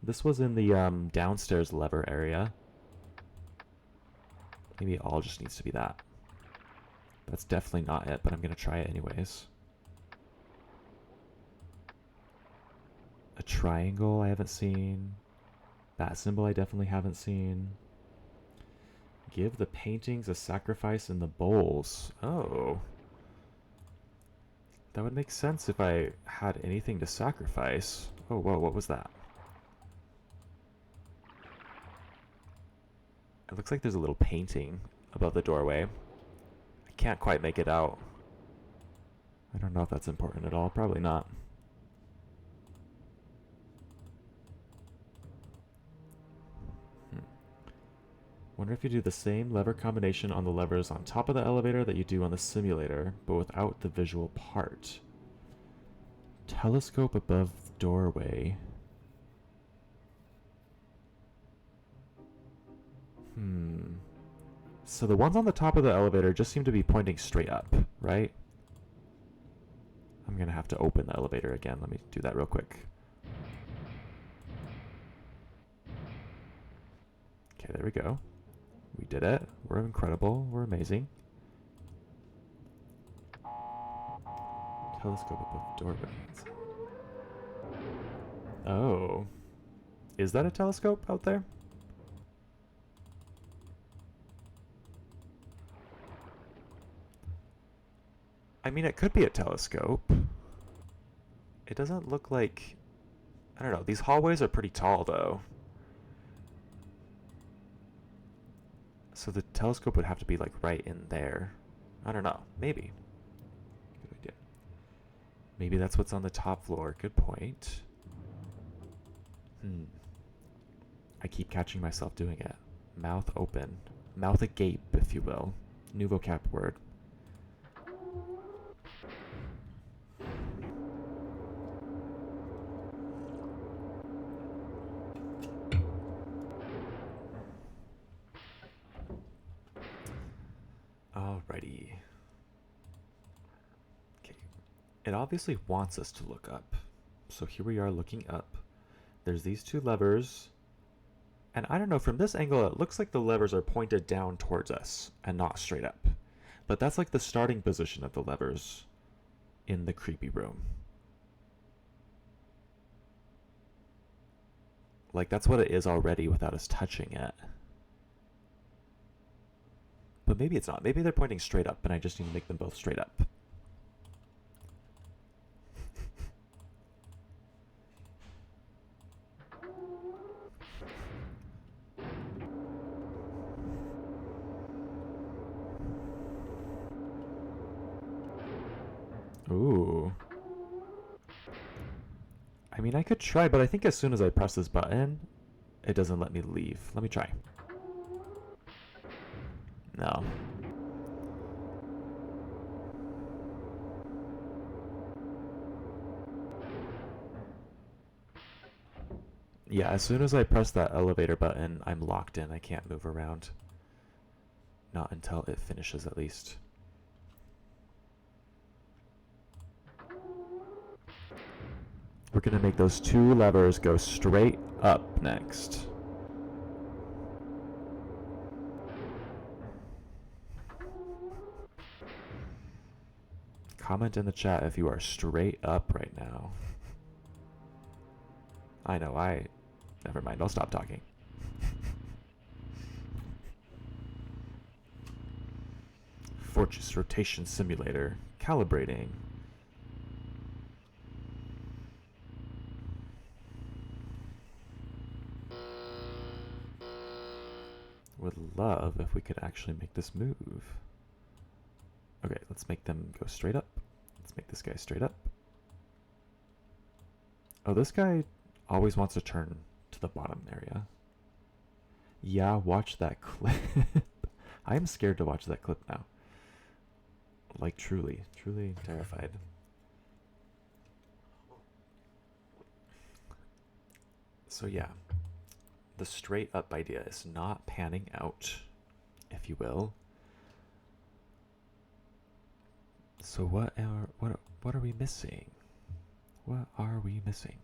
Speaker 1: This was in the downstairs lever area. Maybe it all just needs to be that. That's definitely not it, but I'm going to try it anyways. A triangle I haven't seen. That symbol I definitely haven't seen. Give the paintings a sacrifice in the bowls. Oh. That would make sense if I had anything to sacrifice. Oh, whoa, what was that? It looks like there's a little painting above the doorway. I can't quite make it out. I don't know if that's important at all. Probably not. Wonder if you do the same lever combination on the levers on top of the elevator that you do on the simulator, but without the visual part. Telescope above the doorway. So the ones on the top of the elevator just seem to be pointing straight up, right? I'm gonna have to open the elevator again. Let me do that real quick. Okay, there we go. We did it. We're incredible. We're amazing. Telescope above doorways. Oh. Is that a telescope out there? I mean, it could be a telescope. It doesn't look like... I don't know. These hallways are pretty tall, though. So the telescope would have to be, like, right in there. I don't know. Maybe. Good idea. Maybe that's what's on the top floor. Good point. I keep catching myself doing it. Mouth open. Mouth agape, if you will. New vocab word. Alrighty. Okay. It obviously wants us to look up. So here we are looking up. There's these two levers. And I don't know, from this angle, it looks like the levers are pointed down towards us and not straight up. But that's like the starting position of the levers in the creepy room. Like, that's what it is already without us touching it. But maybe it's not. Maybe they're pointing straight up, and I just need to make them both straight up. Ooh. I mean, I could try, but I think as soon as I press this button, it doesn't let me leave. Let me try. No. Yeah, as soon as I press that elevator button, I'm locked in. I can't move around. Not until it finishes, at least. We're gonna make those two levers go straight up next. Comment in the chat if you are straight up right now. I know, never mind, I'll stop talking. Fortress rotation simulator. Calibrating. Would love if we could actually make this move. Okay, let's make them go straight up. Let's make this guy straight up. Oh, this guy always wants to turn to the bottom area. Yeah, watch that clip. I'm scared to watch that clip now. Like, truly terrified. So yeah, the straight up idea is not panning out, if you will. So what are we missing? What are we missing?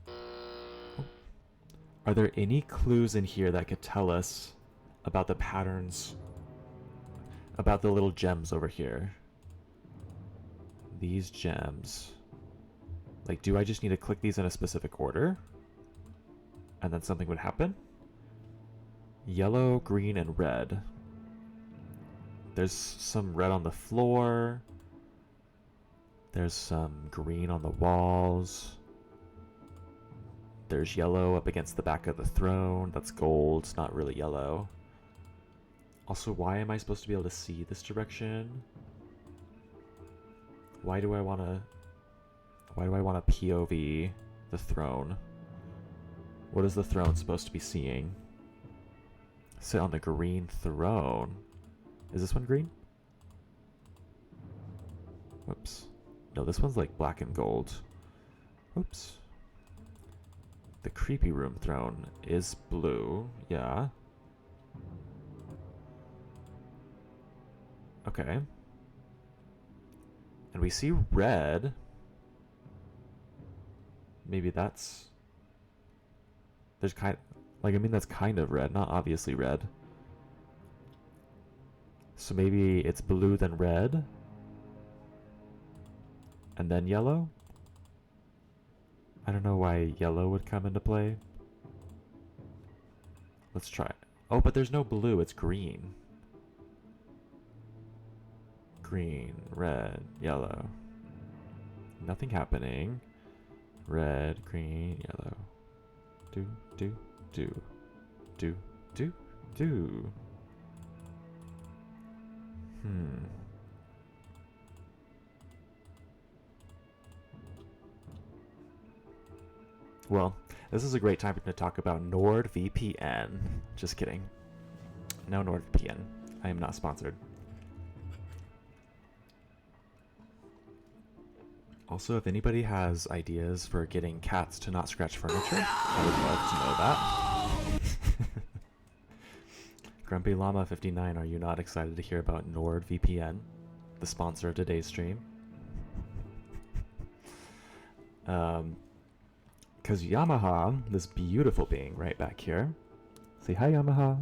Speaker 1: Oh. Are there any clues in here that could tell us about the patterns, about the little gems over here? These gems. Like, do I just need to click these in a specific order? And then something would happen? Yellow, green, and red. There's some red on the floor. There's some green on the walls. There's yellow up against the back of the throne. That's gold, it's not really yellow. Also, why am I supposed to be able to see this direction? Why do I want to POV the throne? What is the throne supposed to be seeing? Sit on the green throne. Is this one green? Whoops. No, this one's like black and gold. Oops. The creepy room throne is blue. Yeah. Okay. And we see red. Maybe that's... There's kind... Like, I mean, that's kind of red, not obviously red. So maybe it's blue then red? And then yellow? I don't know why yellow would come into play. Let's try it. Oh, but there's no blue, it's green. Green, red, yellow. Nothing happening. Red, green, yellow. Do, do, do. Do, do, do. Well, this is a great time to talk about NordVPN. Just kidding. No NordVPN. I am not sponsored. Also, if anybody has ideas for getting cats to not scratch furniture, I would love to know that. Grumpy Llama 59, are you not excited to hear about NordVPN, the sponsor of today's stream? Because Yamaha, this beautiful being right back here, say hi Yamaha.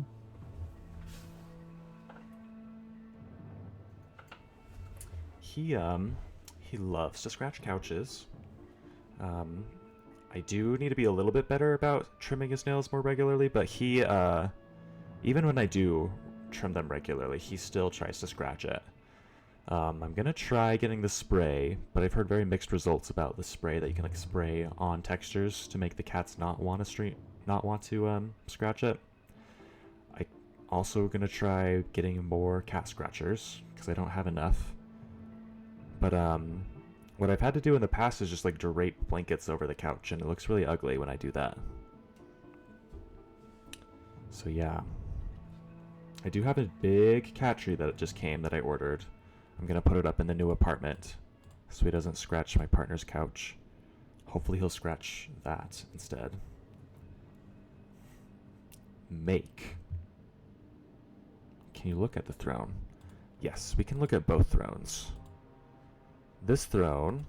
Speaker 1: He loves to scratch couches. I do need to be a little bit better about trimming his nails more regularly, but he, even when I do trim them regularly, he still tries to scratch it. I'm gonna try getting the spray, but I've heard very mixed results about the spray that you can like spray on textures to make the cats not want to scratch it. I also gonna try getting more cat scratchers because I don't have enough. But what I've had to do in the past is just like drape blankets over the couch, and it looks really ugly when I do that. So yeah. I do have a big cat tree that just came that I ordered. I'm gonna put it up in the new apartment so he doesn't scratch my partner's couch. Hopefully he'll scratch that instead. Make. Can you look at the throne? Yes, we can look at both thrones. This throne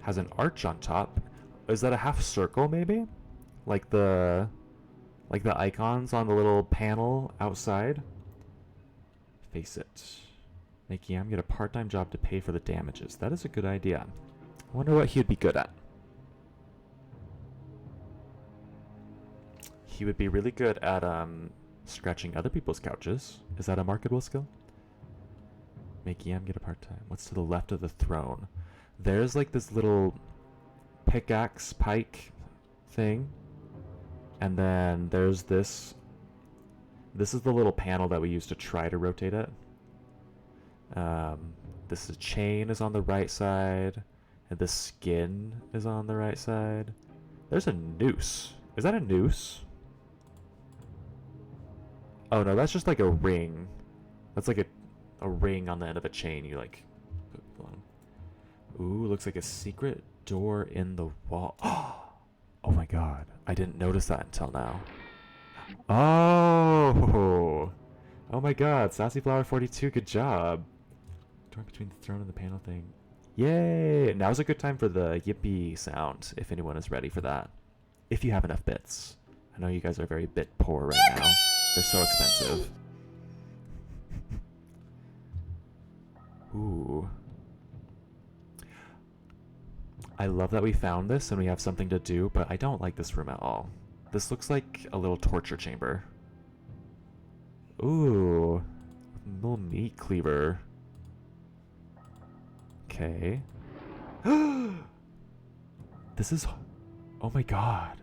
Speaker 1: has an arch on top. Is that a half circle maybe? Like the icons on the little panel outside? Face it. Make Yam get a part-time job to pay for the damages. That is a good idea. I wonder what he'd be good at. He would be really good at scratching other people's couches. Is that a marketable skill? Make Yam get a part-time. What's to the left of the throne? There's like this little pickaxe pike thing. And then there's this. This is the little panel that we use to try to rotate it. This chain is on the right side, and the skin is on the right side. There's a noose. Is that a noose? Oh no, that's just like a ring. That's like a ring on the end of a chain you like put on. Ooh, looks like a secret door in the wall. Oh my god, I didn't notice that until now. Oh! Oh my god, Sassy Flower 42, good job. Door between the throne and the panel thing. Yay! Now's a good time for the yippee sound, if anyone is ready for that. If you have enough bits. I know you guys are very bit poor right now. They're so expensive. Ooh. I love that we found this and we have something to do, but I don't like this room at all. This looks like a little torture chamber. Ooh. Little meat cleaver. Okay. This is... Oh my god.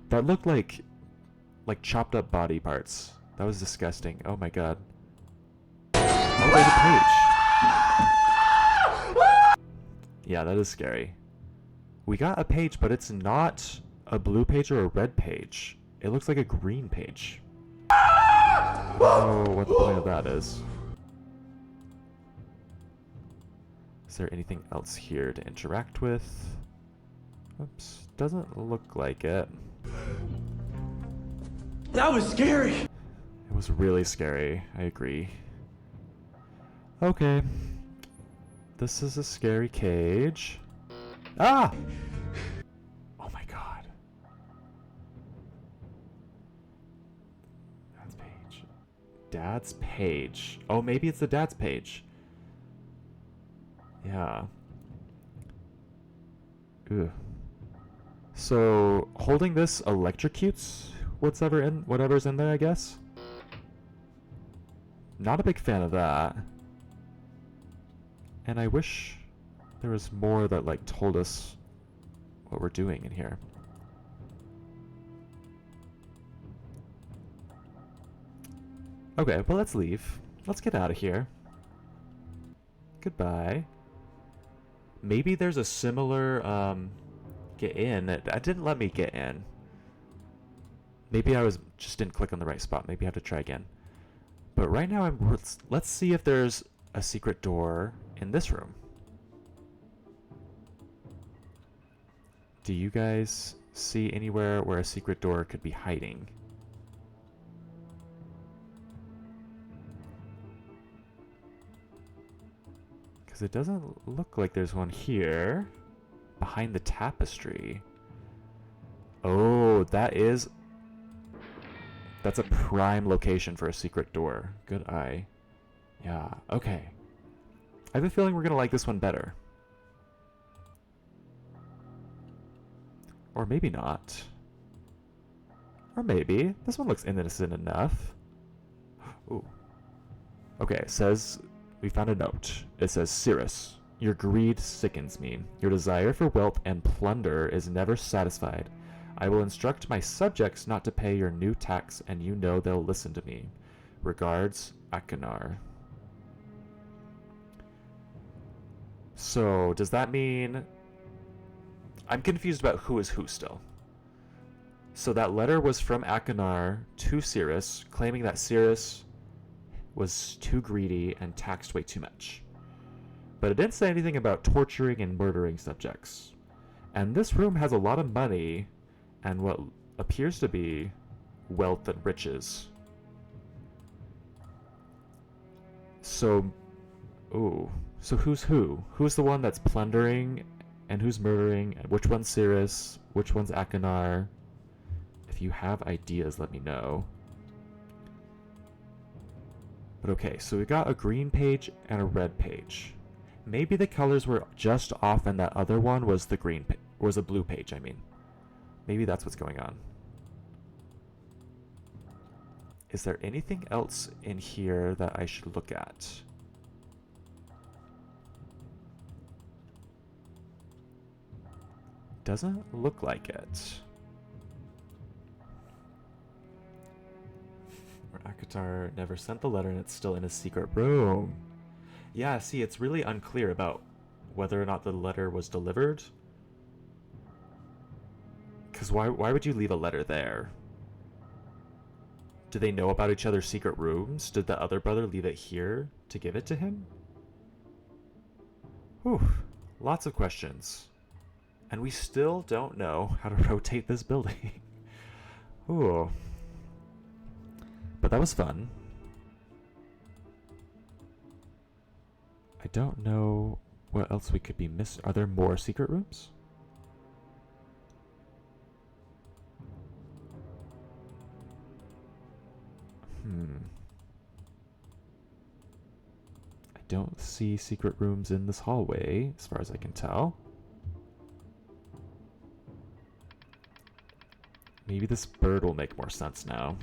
Speaker 1: That looked like chopped up body parts. That was disgusting. Oh my god. Oh, there's a page. Yeah, that is scary. We got a page, but it's not a blue page or a red page. It looks like a green page. I don't know what the point of that is. Is there anything else here to interact with? Oops, doesn't look like it.
Speaker 2: That was scary.
Speaker 1: It was really scary, I agree. Okay. This is a scary cage. Ah! Oh my god. That's page. Dad's page. Oh, maybe it's the dad's page. Yeah. Ugh. So holding this electrocutes whatever's in there, I guess. Not a big fan of that. And I wish there was more that like told us what we're doing in here. Okay, well let's leave. Let's get out of here. Goodbye. Maybe there's a similar get in. That didn't let me get in. Maybe I just didn't click on the right spot. Maybe I have to try again. But right now let's see if there's a secret door in this room. Do you guys see anywhere where a secret door could be hiding? Because it doesn't look like there's one here. Behind the tapestry. Oh, that's a prime location for a secret door. Good eye. Yeah, okay. I have a feeling we're gonna like this one better. Or maybe not. Or maybe. This one looks innocent enough. Ooh. Okay, it says... We found a note. It says, Cirrus, your greed sickens me. Your desire for wealth and plunder is never satisfied. I will instruct my subjects not to pay your new tax, and you know they'll listen to me. Regards, Akinar. So, does that mean... I'm confused about who is who still. So that letter was from Akinar to Cirrus, claiming that Cirrus was too greedy and taxed way too much. But it didn't say anything about torturing and murdering subjects. And this room has a lot of money and what appears to be wealth and riches. So, so who's who? Who's the one that's plundering and who's murdering? Which one's Cirrus? Which one's Akinar? If you have ideas, let me know. But okay, so we got a green page and a red page. Maybe the colors were just off and that other one was the was a blue page, I mean. Maybe that's what's going on. Is there anything else in here that I should look at? Doesn't look like it. Akatar never sent the letter and it's still in a secret room. Yeah, see, it's really unclear about whether or not the letter was delivered. Because why would you leave a letter there? Do they know about each other's secret rooms? Did the other brother leave it here to give it to him? Whew, lots of questions. And we still don't know how to rotate this building. Ooh. But that was fun. I don't know what else we could be missing. Are there more secret rooms? I don't see secret rooms in this hallway, as far as I can tell. Maybe this bird will make more sense now.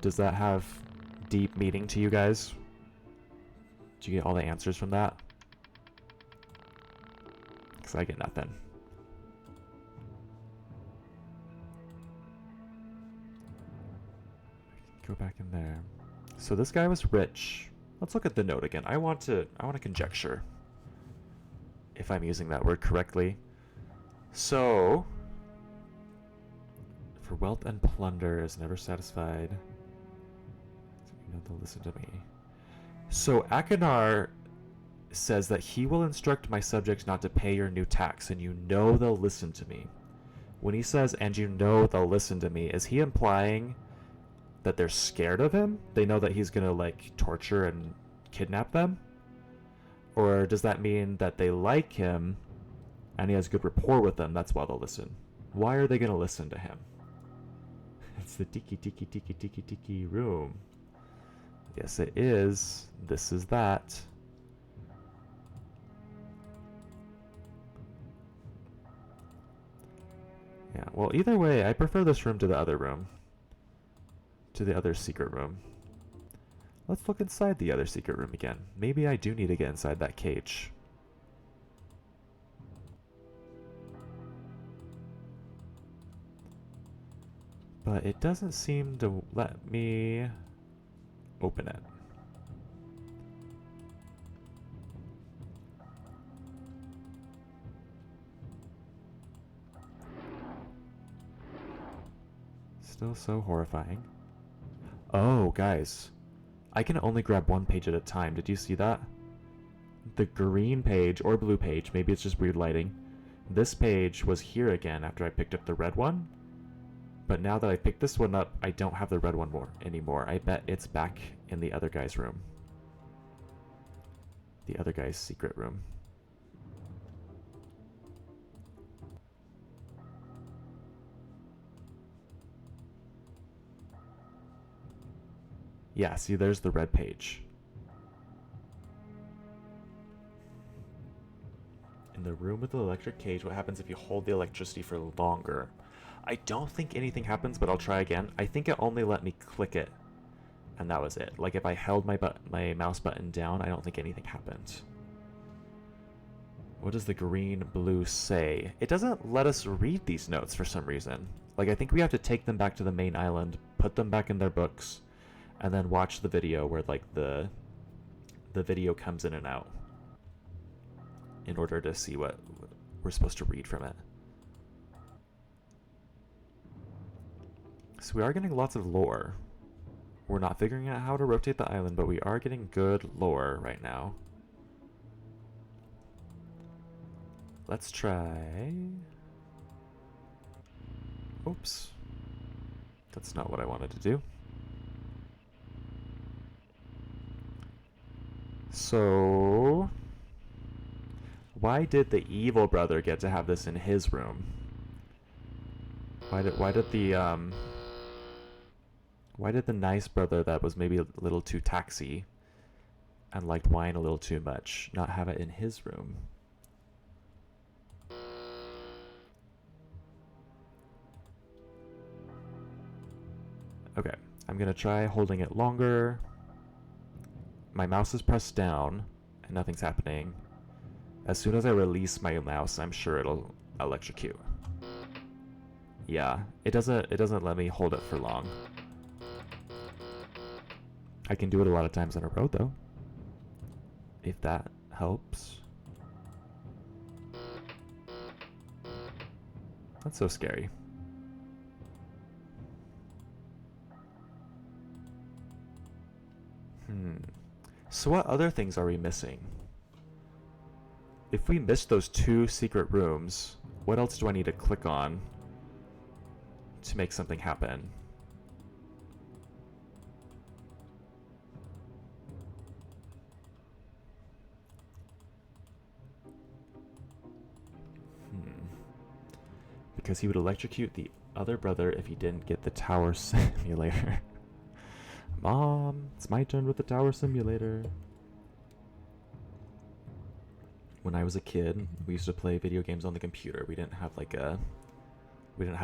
Speaker 1: Does that have deep meaning to you guys? Do you get all the answers from that? Because I get nothing. Go back in there. So this guy was rich. Let's look at the note again. I want to conjecture if I'm using that word correctly. So, for wealth and plunder is never satisfied. You know, they'll listen to me. So Akinar says that he will instruct my subjects not to pay your new tax, and you know they'll listen to me. When he says, and you know they'll listen to me, is he implying that they're scared of him? They know that he's gonna, like, torture and kidnap them? Or does that mean that they like him and he has good rapport with them, that's why they'll listen? Why are they gonna listen to him? It's the tiki room. Yes, it is. This is that. Yeah, well, either way, I prefer this room to the other room. To the other secret room. Let's look inside the other secret room again. Maybe I do need to get inside that cage. But it doesn't seem to let me open it. Still so horrifying. Oh, guys. I can only grab one page at a time. Did you see that? The green page, or blue page, maybe it's just weird lighting. This page was here again after I picked up the red one. But now that I picked this one up, I don't have the red one anymore. I bet it's back in the other guy's room. The other guy's secret room. Yeah, see, there's the red page. In the room with the electric cage, what happens if you hold the electricity for longer? I don't think anything happens, but I'll try again. I think it only let me click it, and that was it. Like, if I held my mouse button down, I don't think anything happened. What does the green blue say? It doesn't let us read these notes for some reason. Like, I think we have to take them back to the main island, put them back in their books, and then watch the video where, like, the video comes in and out in order to see what we're supposed to read from it. So we are getting lots of lore. We're not figuring out how to rotate the island, but we are getting good lore right now. Let's try... Oops. That's not what I wanted to do. So... why did the evil brother get to have this in his room? Why did the nice brother that was maybe a little too taxi and liked wine a little too much not have it in his room? Okay, I'm gonna try holding it longer. My mouse is pressed down and nothing's happening. As soon as I release my mouse, I'm sure it'll electrocute. Yeah, it doesn't let me hold it for long. I can do it a lot of times in a row though, if that helps. That's so scary. So what other things are we missing? If we missed those 2 secret rooms, what else do I need to click on to make something happen? Because he would electrocute the other brother if he didn't get the tower simulator. Mom, it's my turn with the tower simulator. When I was a kid, we used to play video games on the computer. We didn't have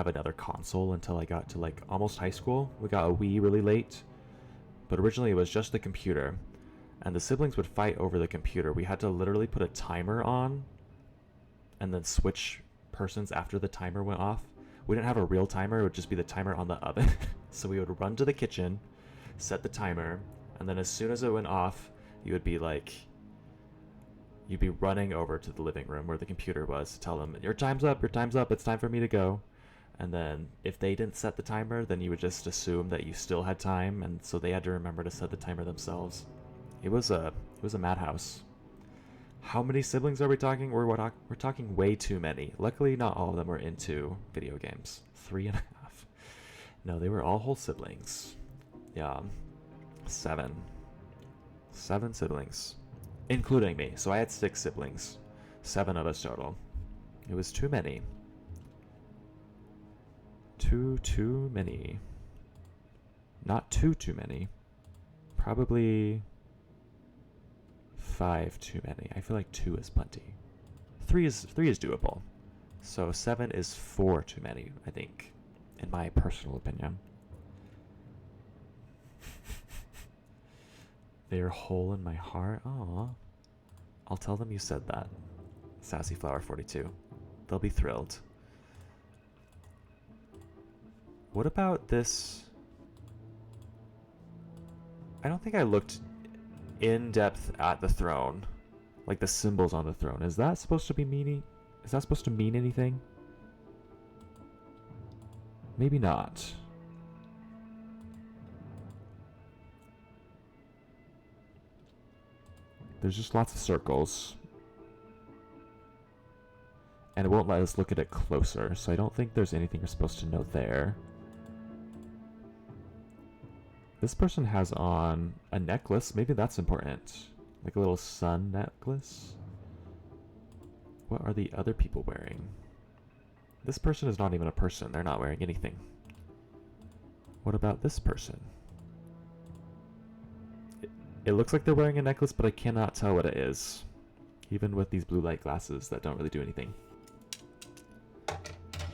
Speaker 1: another console until I got to like almost high school. We got a Wii really late, but originally it was just the computer, and the siblings would fight over the computer. We had to literally put a timer on and then switch persons after the timer went off. We didn't have a real timer, it would just be the timer on the oven. So we would run to the kitchen, set the timer, and then as soon as it went off, you'd be running over to the living room where the computer was to tell them, your time's up, it's time for me to go. And then if they didn't set the timer, then you would just assume that you still had time, and so they had to remember to set the timer themselves. It was a madhouse. How many siblings are we talking? We're talking way too many. Luckily, not all of them were into video games. 3.5. No, they were all whole siblings. Yeah. 7 siblings. Including me. So I had 6 siblings. 7 of us total. It was too many. Too many. Not too many. Probably 5 too many. I feel like 2 is plenty. 3 is doable. So 7 is 4 too many, I think, in my personal opinion. They're hole in my heart. Aw. I'll tell them you said that. Sassy Flower 42. They'll be thrilled. What about this? I don't think I looked in depth at the throne. Like the symbols on the throne. Is that supposed to be meaning? Is that supposed to mean anything? Maybe not. There's just lots of circles. And it won't let us look at it closer, so I don't think there's anything you're supposed to know there. This person has on a necklace. Maybe that's important. Like a little sun necklace. What are the other people wearing? This person is not even a person. They're not wearing anything. What about this person? It looks like they're wearing a necklace, but I cannot tell what it is. Even with these blue light glasses that don't really do anything.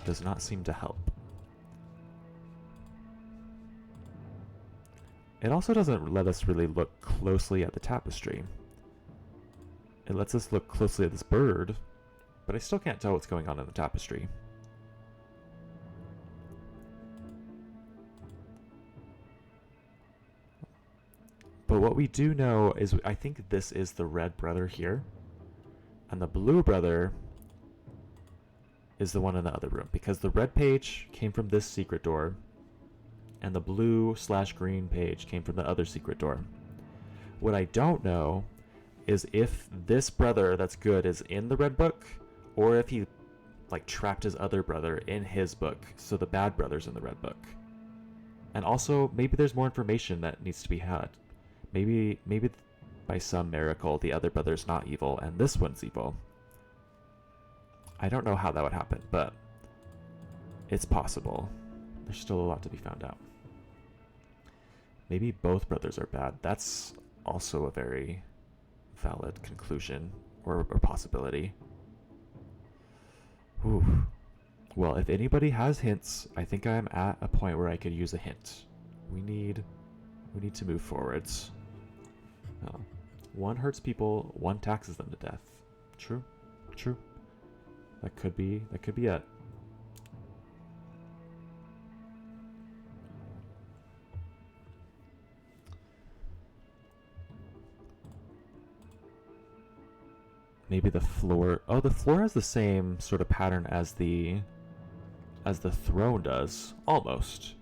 Speaker 1: Does not seem to help. It also doesn't let us really look closely at the tapestry. It lets us look closely at this bird, but I still can't tell what's going on in the tapestry. But what we do know is I think this is the red brother here. And the blue brother is the one in the other room. Because the red page came from this secret door. And the blue/green page came from the other secret door. What I don't know is if this brother that's good is in the red book. Or if he like trapped his other brother in his book. So the bad brother's in the red book. And also maybe there's more information that needs to be had. Maybe by some miracle the other brother's not evil and this one's evil. I don't know how that would happen, but it's possible. There's still a lot to be found out. Maybe both brothers are bad. That's also a very valid conclusion or possibility. Ooh. Well, if anybody has hints, I think I'm at a point where I could use a hint. We need to move forwards. One hurts people, one taxes them to death. True. That could be it. Maybe the floor. Oh, the floor has the same sort of pattern as the throne does. Almost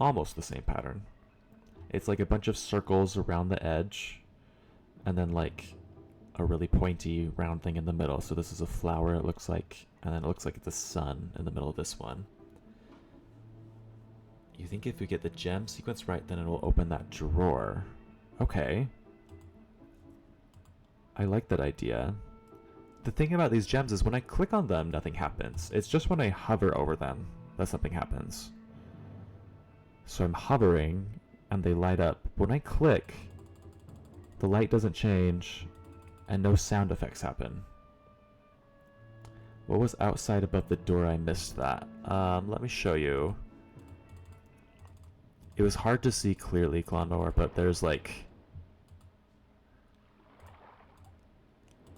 Speaker 1: the same pattern. It's like a bunch of circles around the edge, and then like a really pointy round thing in the middle. So this is a flower, it looks like, and then it looks like it's a sun in the middle of this one. You think if we get the gem sequence right, then it will open that drawer. Okay. I like that idea. The thing about these gems is when I click on them, nothing happens. It's just when I hover over them that something happens. So I'm hovering, and they light up. When I click, the light doesn't change, and no sound effects happen. What was outside above the door? I missed that. Let me show you. It was hard to see clearly, Clonmore, but there's like...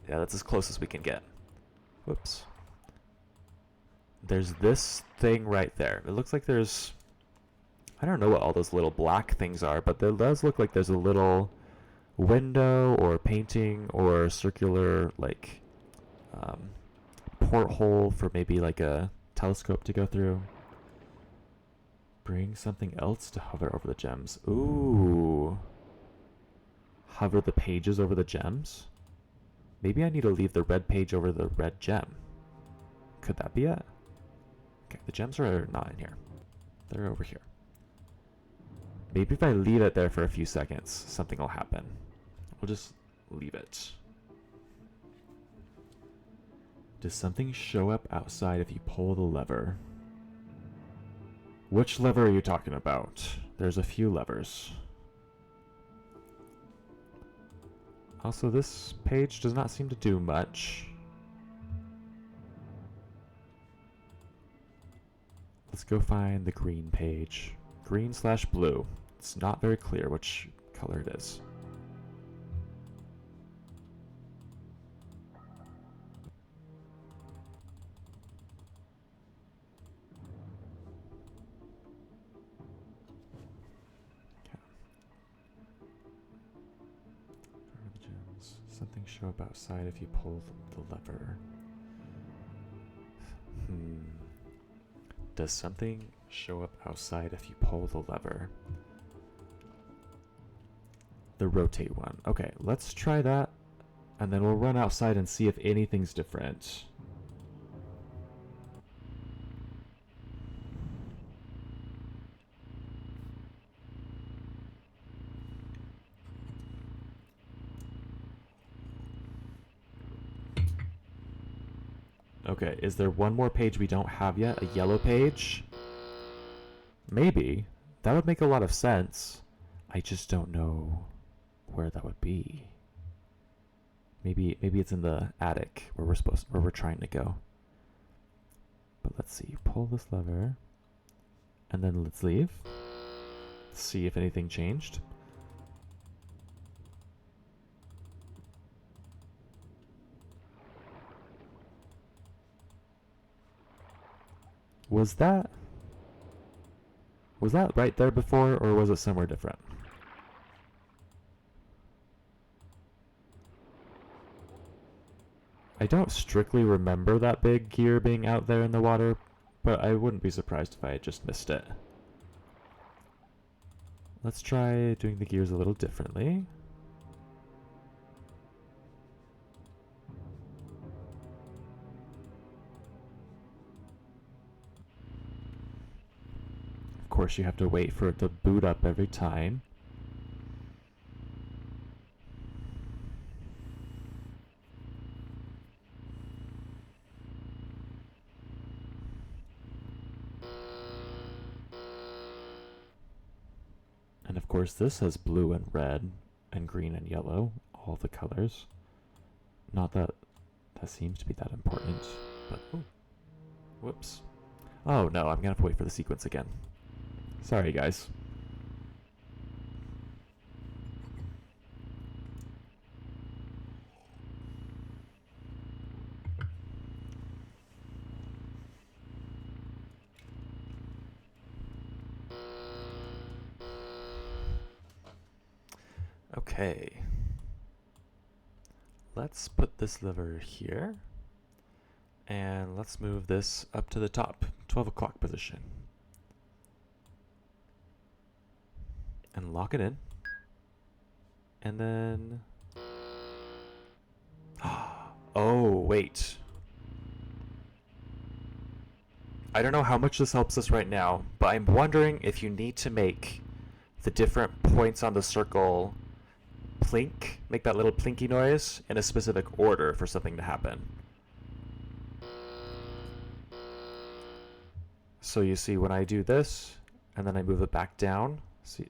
Speaker 1: Yeah, that's as close as we can get. Whoops. There's this thing right there. It looks like there's... I don't know what all those little black things are, but there does look like there's a little window or painting or circular, like, porthole for maybe like a telescope to go through. Bring something else to hover over the gems. Ooh. Hover the pages over the gems? Maybe I need to leave the red page over the red gem. Could that be it? Okay, the gems are not in here. They're over here. Maybe if I leave it there for a few seconds, something will happen. We'll just leave it. Does something show up outside if you pull the lever? Which lever are you talking about? There's a few levers. Also, this page does not seem to do much. Let's go find the green page. Green/blue. It's not very clear which color it is. Something show up outside if you pull the lever. Does something show up outside if you pull the lever? The rotate one. Okay, let's try that. And then we'll run outside and see if anything's different. Okay, is there one more page we don't have yet? A yellow page? Maybe. That would make a lot of sense. I just don't know where that would be. Maybe it's in the attic where we're trying to go. But let's see. Pull this lever. And then let's leave. See if anything changed. Was that right there before, or was it somewhere different? I don't strictly remember that big gear being out there in the water, but I wouldn't be surprised if I had just missed it. Let's try doing the gears a little differently. Of course, you have to wait for it to boot up every time. And of course, this has blue and red and green and yellow, all the colors. Not that that seems to be that important, but ooh, whoops. Oh no, I'm gonna have to wait for the sequence again. Sorry, guys. Okay. Let's put this lever here. And let's move this up to the top, 12 o'clock position. And lock it in. And then... Oh, wait. I don't know how much this helps us right now, but I'm wondering if you need to make the different points on the circle plink, make that little plinky noise in a specific order for something to happen. So you see when I do this, and then I move it back down, see,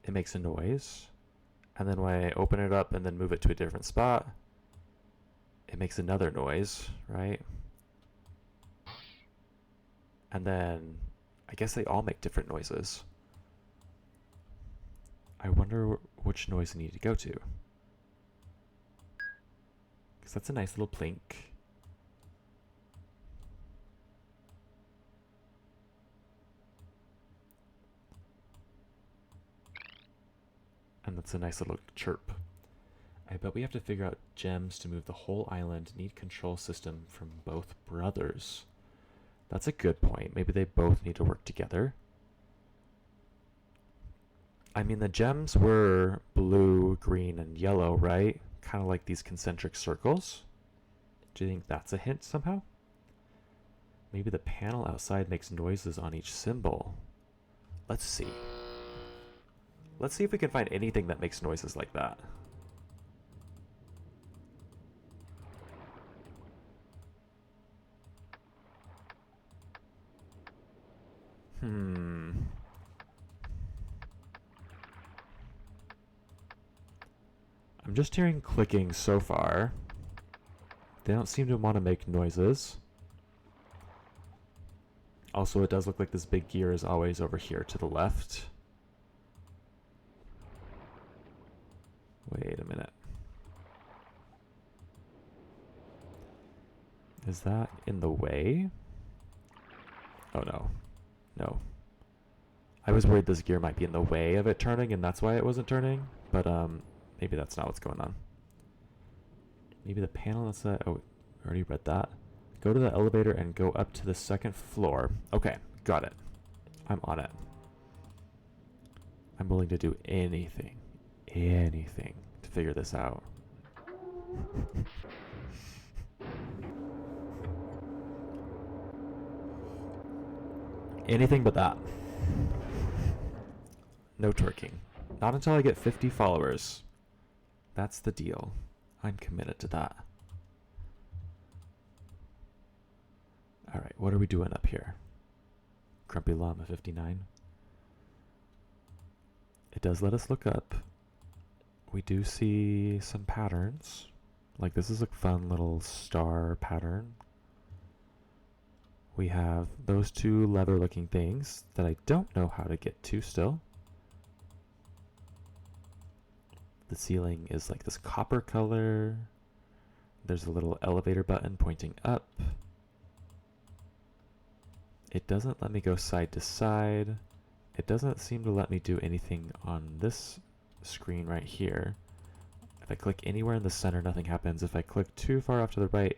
Speaker 1: it makes a noise. And then when I open it up and then move it to a different spot, it makes another noise, right? And then I guess they all make different noises. I wonder which noise I need to go to. Because that's a nice little plink. And that's a nice little chirp. I bet we have to figure out gems to move the whole island. Need control system from both brothers. That's a good point. Maybe they both need to work together. I mean, the gems were blue, green, and yellow, right? Kind of like these concentric circles. Do you think that's a hint somehow? Maybe the panel outside makes noises on each symbol. Let's see. Let's see if we can find anything that makes noises like that. Hmm. I'm just hearing clicking so far. They don't seem to want to make noises. Also, it does look like this big gear is always over here to the left. Wait a minute. Is that in the way? Oh no. No. I was worried this gear might be in the way of it turning and that's why it wasn't turning. But maybe that's not what's going on. Maybe the panel that's that. Oh, I already read that. Go to the elevator and go up to the second floor. Okay, got it. I'm on it. I'm willing to do anything. Anything to figure this out. Anything but that. No twerking. Not until I get 50 followers. That's the deal. I'm committed to that. Alright, what are we doing up here? Grumpy Llama 59. It does let us look up. We do see some patterns. Like this is a fun little star pattern. We have those two lever looking things that I don't know how to get to still. The ceiling is like this copper color. There's a little elevator button pointing up. It doesn't let me go side to side. It doesn't seem to let me do anything on this screen right here. If I click anywhere in the center, nothing happens. If I click too far off to the right,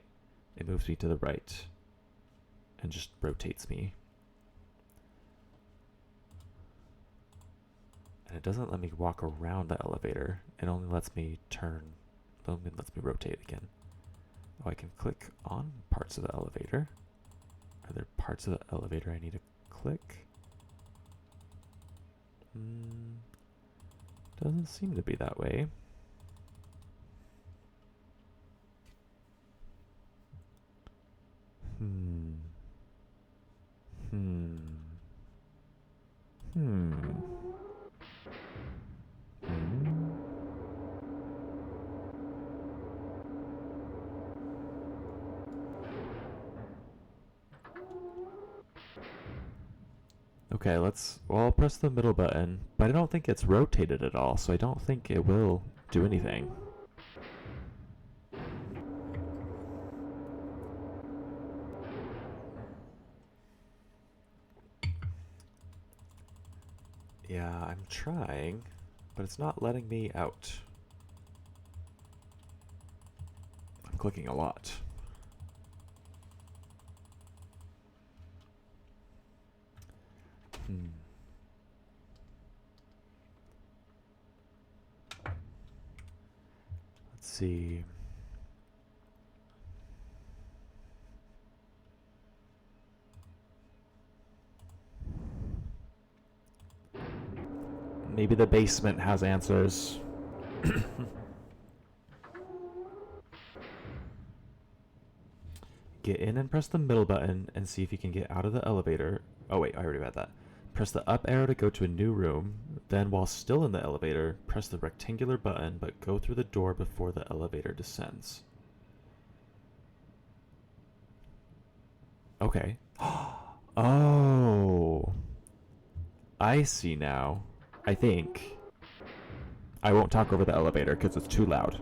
Speaker 1: it moves me to the right and just rotates me. And it doesn't let me walk around the elevator. It only lets me turn. It only lets me rotate again. Oh, I can click on parts of the elevator. Are there parts of the elevator I need to click? Doesn't seem to be that way. Okay, well, I'll press the middle button, but I don't think it's rotated at all, so I don't think it will do anything. Yeah, I'm trying, but it's not letting me out. I'm clicking a lot. Let's see. Maybe the basement has answers. Get in and press the middle button and see if you can get out of the elevator. Oh wait, I already read that. Press the up arrow to go to a new room. Then while still in the elevator, press the rectangular button but go through the door before the elevator descends. Okay. Oh. I see now. I think. I won't talk over the elevator because it's too loud.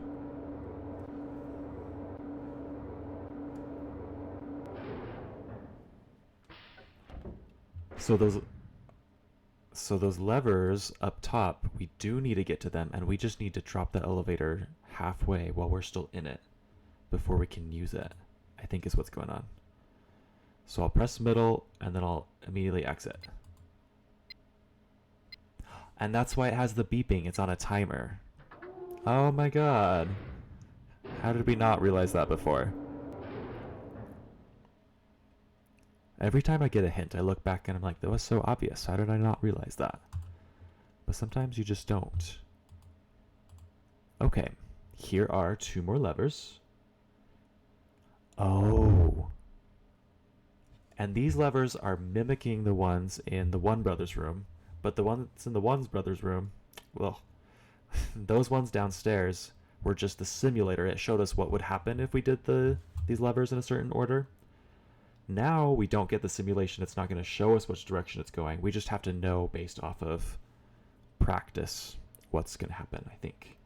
Speaker 1: So those levers up top, we do need to get to them, and we just need to drop the elevator halfway while we're still in it before we can use it, I think is what's going on. So I'll press middle, and then I'll immediately exit. And that's why it has the beeping. It's on a timer. Oh my god. How did we not realize that before? Every time I get a hint, I look back and I'm like, that was so obvious. How did I not realize that? But sometimes you just don't. Okay, here are two more levers. Oh. And these levers are mimicking the ones in the One Brothers room. But the ones in the One Brothers room, well, those ones downstairs were just the simulator. It showed us what would happen if we did these levers in a certain order. Now we don't get the simulation. It's not going to show us which direction it's going. We just have to know based off of practice what's going to happen, I think.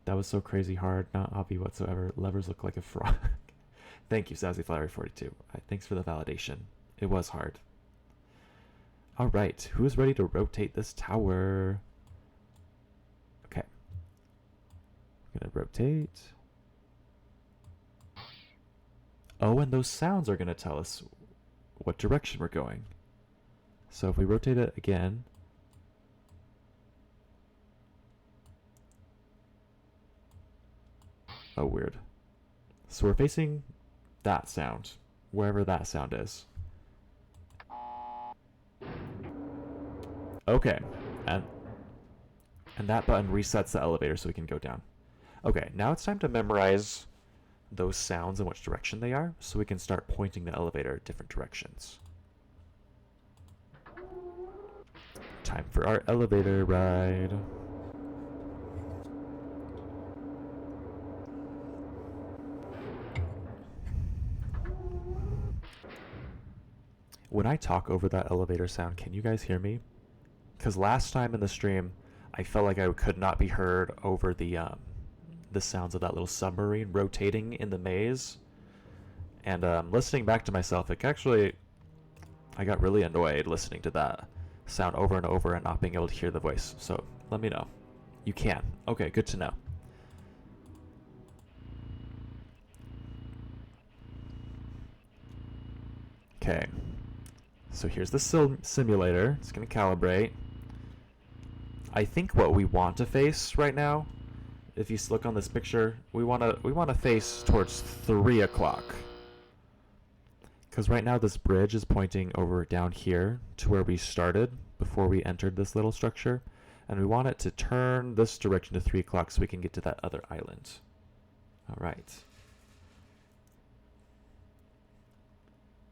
Speaker 1: That was so crazy hard, not obvi whatsoever. Levers look like a frog. Thank you, SazzyFlowery42. Thanks for the validation. It was hard. All right, who's ready to rotate this tower? Okay. I'm going to rotate. Oh, and those sounds are going to tell us what direction we're going. So if we rotate it again. Oh, weird. So we're facing that sound, wherever that sound is. Okay, and that button resets the elevator so we can go down. Okay, now it's time to memorize those sounds and which direction they are, so we can start pointing the elevator different directions. Time for our elevator ride. When I talk over that elevator sound, can you guys hear me? Because last time in the stream, I felt like I could not be heard over the sounds of that little submarine rotating in the maze. And listening back to myself, I got really annoyed listening to that sound over and over and not being able to hear the voice. So let me know. You can. Okay, good to know. Okay. So here's the simulator. It's going to calibrate. I think what we want to face right now, if you look on this picture, we want to face towards 3 o'clock. Because right now this bridge is pointing over down here to where we started before we entered this little structure. And we want it to turn this direction to 3 o'clock so we can get to that other island. All right.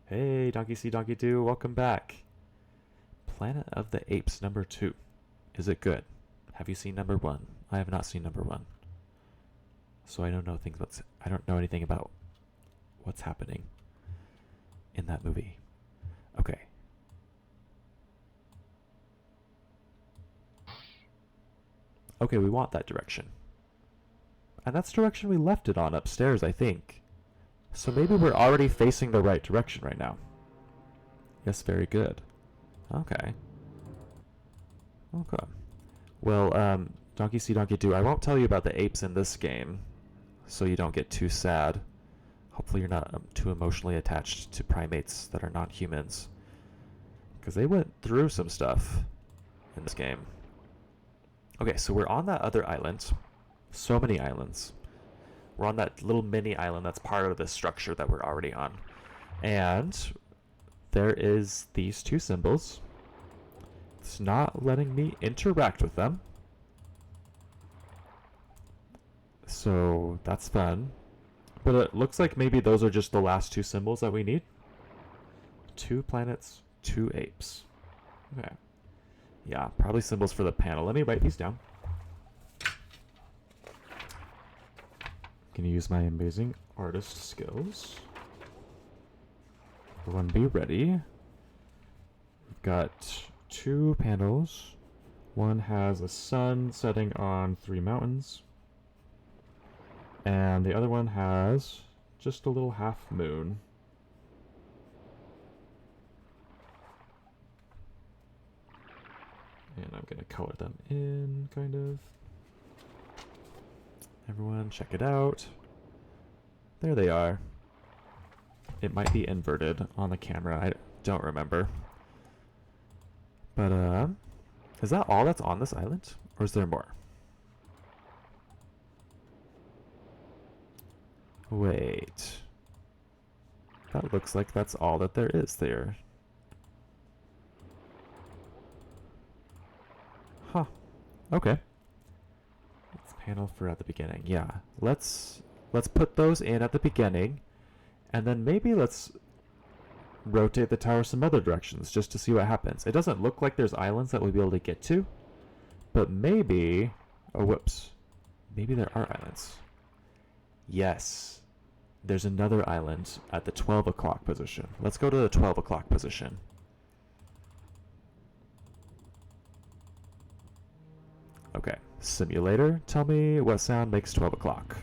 Speaker 1: Hey, Donkey See, Donkey Do, welcome back. Planet of the Apes number 2. Is it good? Have you seen number 1? I have not seen number 1. So I don't know anything about what's happening in that movie. Okay. Okay, we want that direction. And that's the direction we left it on upstairs, I think. So maybe we're already facing the right direction right now. Yes, very good. Okay. Okay. Well, Donkey See, Donkey Do, I won't tell you about the apes in this game, so you don't get too sad. Hopefully you're not too emotionally attached to primates that are not humans. Because they went through some stuff in this game. Okay, so we're on that other island. So many islands. We're on that little mini island that's part of this structure that we're already on. And there is these 2 symbols. It's not letting me interact with them. So that's fun. But it looks like maybe those are just the last 2 symbols that we need. 2 planets, 2 apes. Okay. Yeah, probably symbols for the panel. Let me write these down. Gonna use my amazing artist skills. Everyone be ready. We've got 2 panels. One has a sun setting on 3 mountains. And the other one has just a little half moon. And I'm gonna color them in, kind of. Everyone, check it out. There they are. It might be inverted on the camera. I don't remember. But, is that all that's on this island? Or is there more? Wait. That looks like that's all that there is there. Huh. Okay. Panel for at the beginning. Yeah, let's put those in at the beginning, and then maybe let's rotate the tower some other directions just to see what happens. It doesn't look like there's islands that we'll be able to get to, but maybe... Oh, whoops. Maybe there are islands. Yes. There's another island at the 12 o'clock position. Let's go to the 12 o'clock position. Okay. Simulator, tell me what sound makes 12 o'clock.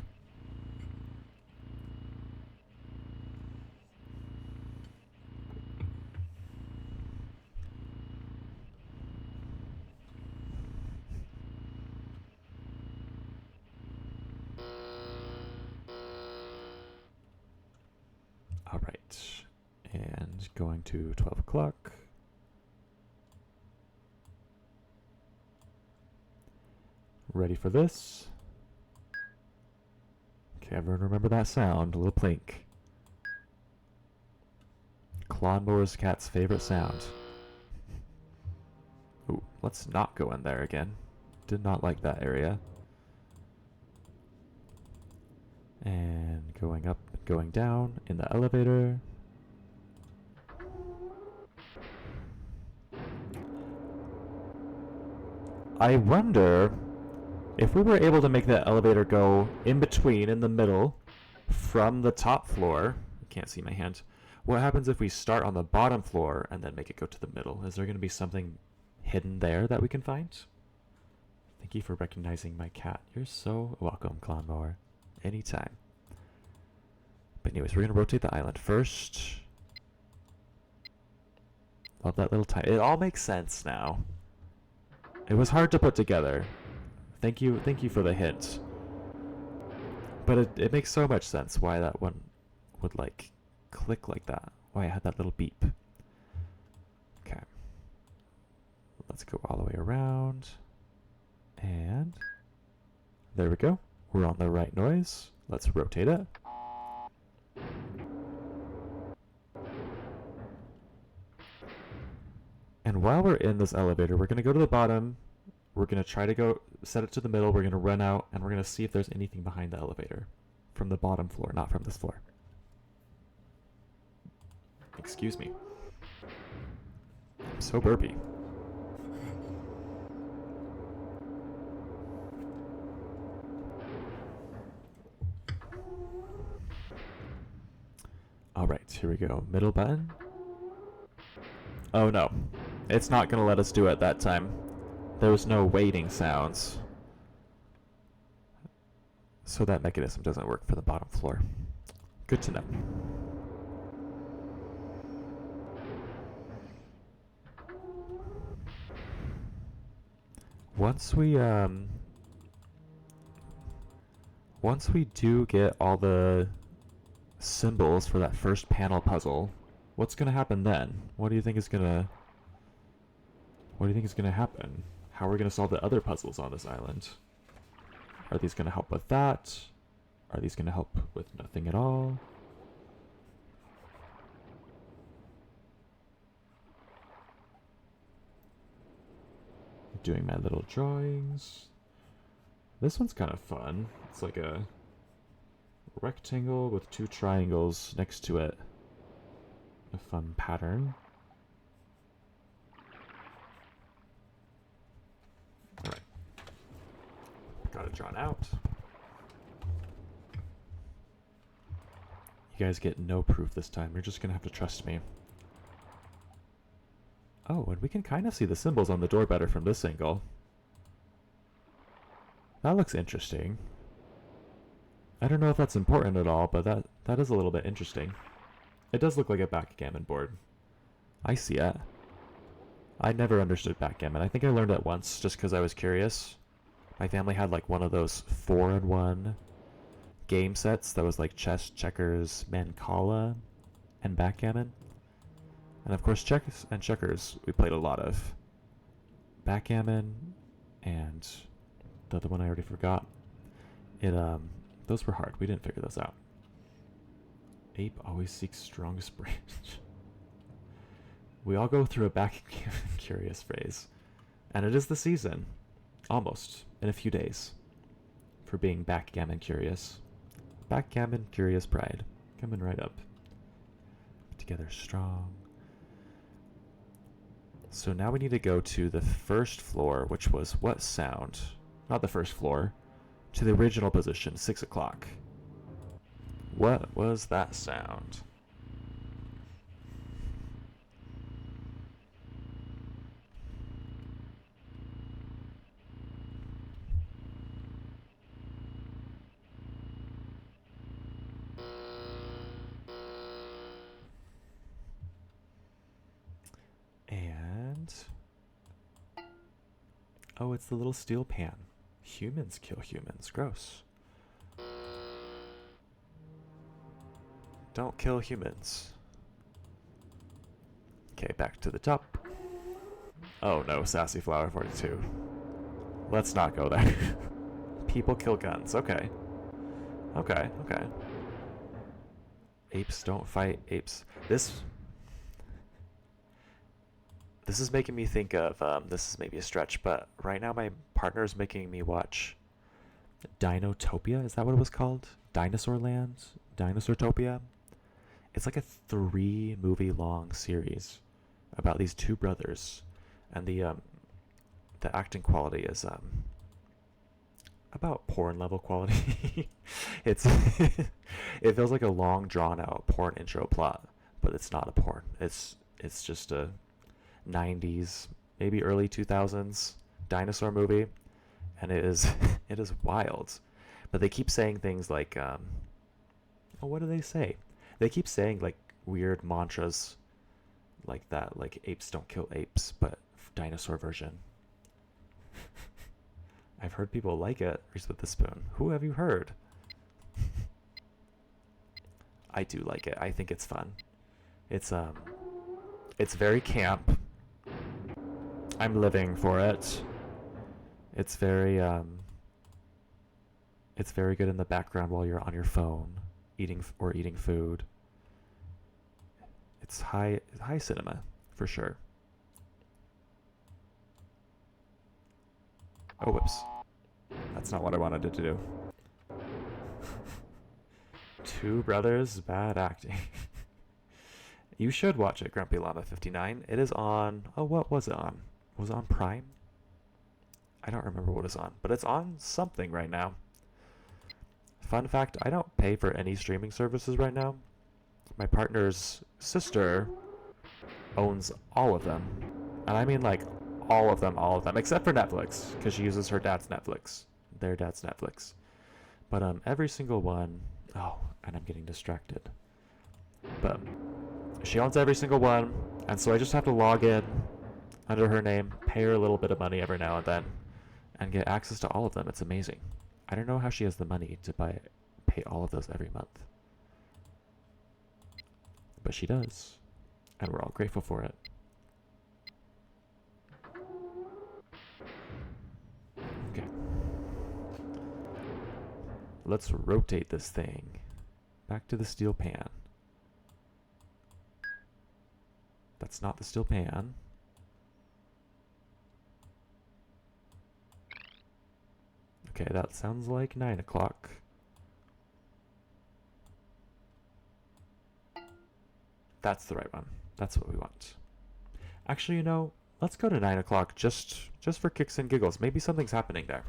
Speaker 1: Alright. And going to 12 o'clock. Ready for this? Okay, everyone remember that sound, a little plink. Lawnmower's cat's favorite sound. Ooh, let's not go in there again. Did not like that area. And going up, going down in the elevator. I wonder if we were able to make that elevator go in between, in the middle, from the top floor. I can't see my hand. What happens if we start on the bottom floor and then make it go to the middle? Is there going to be something hidden there that we can find? Thank you for recognizing my cat. You're so welcome, Clownmower. Anytime. But anyways, we're going to rotate the island first. Love that little tiny... It all makes sense now. It was hard to put together. Thank you for the hint. But it makes so much sense why that one would like click like that. Why it had that little beep. Okay. Let's go all the way around. And there we go. We're on the right noise. Let's rotate it. And while we're in this elevator, we're going to go to the bottom. We're going to try to go set it to the middle. We're going to run out, and we're going to see if there's anything behind the elevator. From the bottom floor, not from this floor. Excuse me. I'm so burpy. Alright, here we go. Middle button. Oh no. It's not going to let us do it that time. There was no waiting sounds. So that mechanism doesn't work for the bottom floor. Good to know. Once we do get all the symbols for that first panel puzzle, what's gonna happen then? What do you think is gonna happen? How are we gonna solve the other puzzles on this island? Are these gonna help with that? Are these gonna help with nothing at all? Doing my little drawings. This one's kind of fun. It's like a rectangle with two triangles next to it. A fun pattern. Alright. Got it drawn out. You guys get no proof this time. You're just gonna have to trust me. Oh, and we can kind of see the symbols on the door better from this angle. That looks interesting. I don't know if that's important at all, but that is a little bit interesting. It does look like a backgammon board. I see it. I never understood backgammon. I think I learned it once just because I was curious. My family had like one of those 4-in-1 game sets that was like chess, checkers, mancala, and backgammon. And of course, chess and checkers we played a lot of. Backgammon and the other one I already forgot. Those were hard. We didn't figure those out. Ape always seeks strongest branch. We all go through a backgammon curious phase. And it is the season. Almost. In a few days. For being backgammon curious. Backgammon curious pride. Coming right up. together strong. So now we need to go to the first floor, which was what sound? Not the first floor. To the original position, 6 o'clock. What was that sound? And... oh, it's the little steel pan. Humans kill humans. Gross. Don't kill humans. Okay, back to the top. Oh no, Sassy Flower 42. Let's not go there. People kill guns. Okay. Okay, okay. Apes don't fight apes. This is making me think of, this is maybe a stretch, but right now my partner is making me watch Dinotopia. Is that what it was called? Dinosaur Land? Dinosaurtopia? It's like a 3-movie long series about these two brothers, and the acting quality is about porn level quality. It's it feels like a long drawn out porn intro plot, but it's not a porn. It's just a 90s, maybe early 2000s dinosaur movie, and it is it is wild. But they keep saying things like oh, what do they say? They keep saying like weird mantras like that, like apes don't kill apes, but dinosaur version. I've heard people like it. Reese with the spoon. Who have you heard? I do like it. I think it's fun. It's very camp. I'm living for it. It's very good in the background while you're on your phone eating food. It's high cinema for sure. Oh, whoops. That's not what I wanted it to do. Two brothers, bad acting. You should watch it, Grumpy Llama 59. It is on... oh, what was it on? Was it on Prime? I don't remember what it's on, but it's on something right now. Fun fact, I don't pay for any streaming services right now. My partner's sister owns all of them. And I mean like all of them, except for Netflix, because she uses her dad's Netflix. Their dad's Netflix. But every single one... oh, and I'm getting distracted. But she owns every single one, and so I just have to log in under her name, pay her a little bit of money every now and then, and get access to all of them. It's amazing. I don't know how she has the money to pay all of those every month. But she does, and we're all grateful for it. Okay. Let's rotate this thing back to the steel pan. That's not the steel pan. Okay, that sounds like 9 o'clock. That's the right one. That's what we want. Actually, you know, let's go to 9 o'clock just for kicks and giggles. Maybe something's happening there.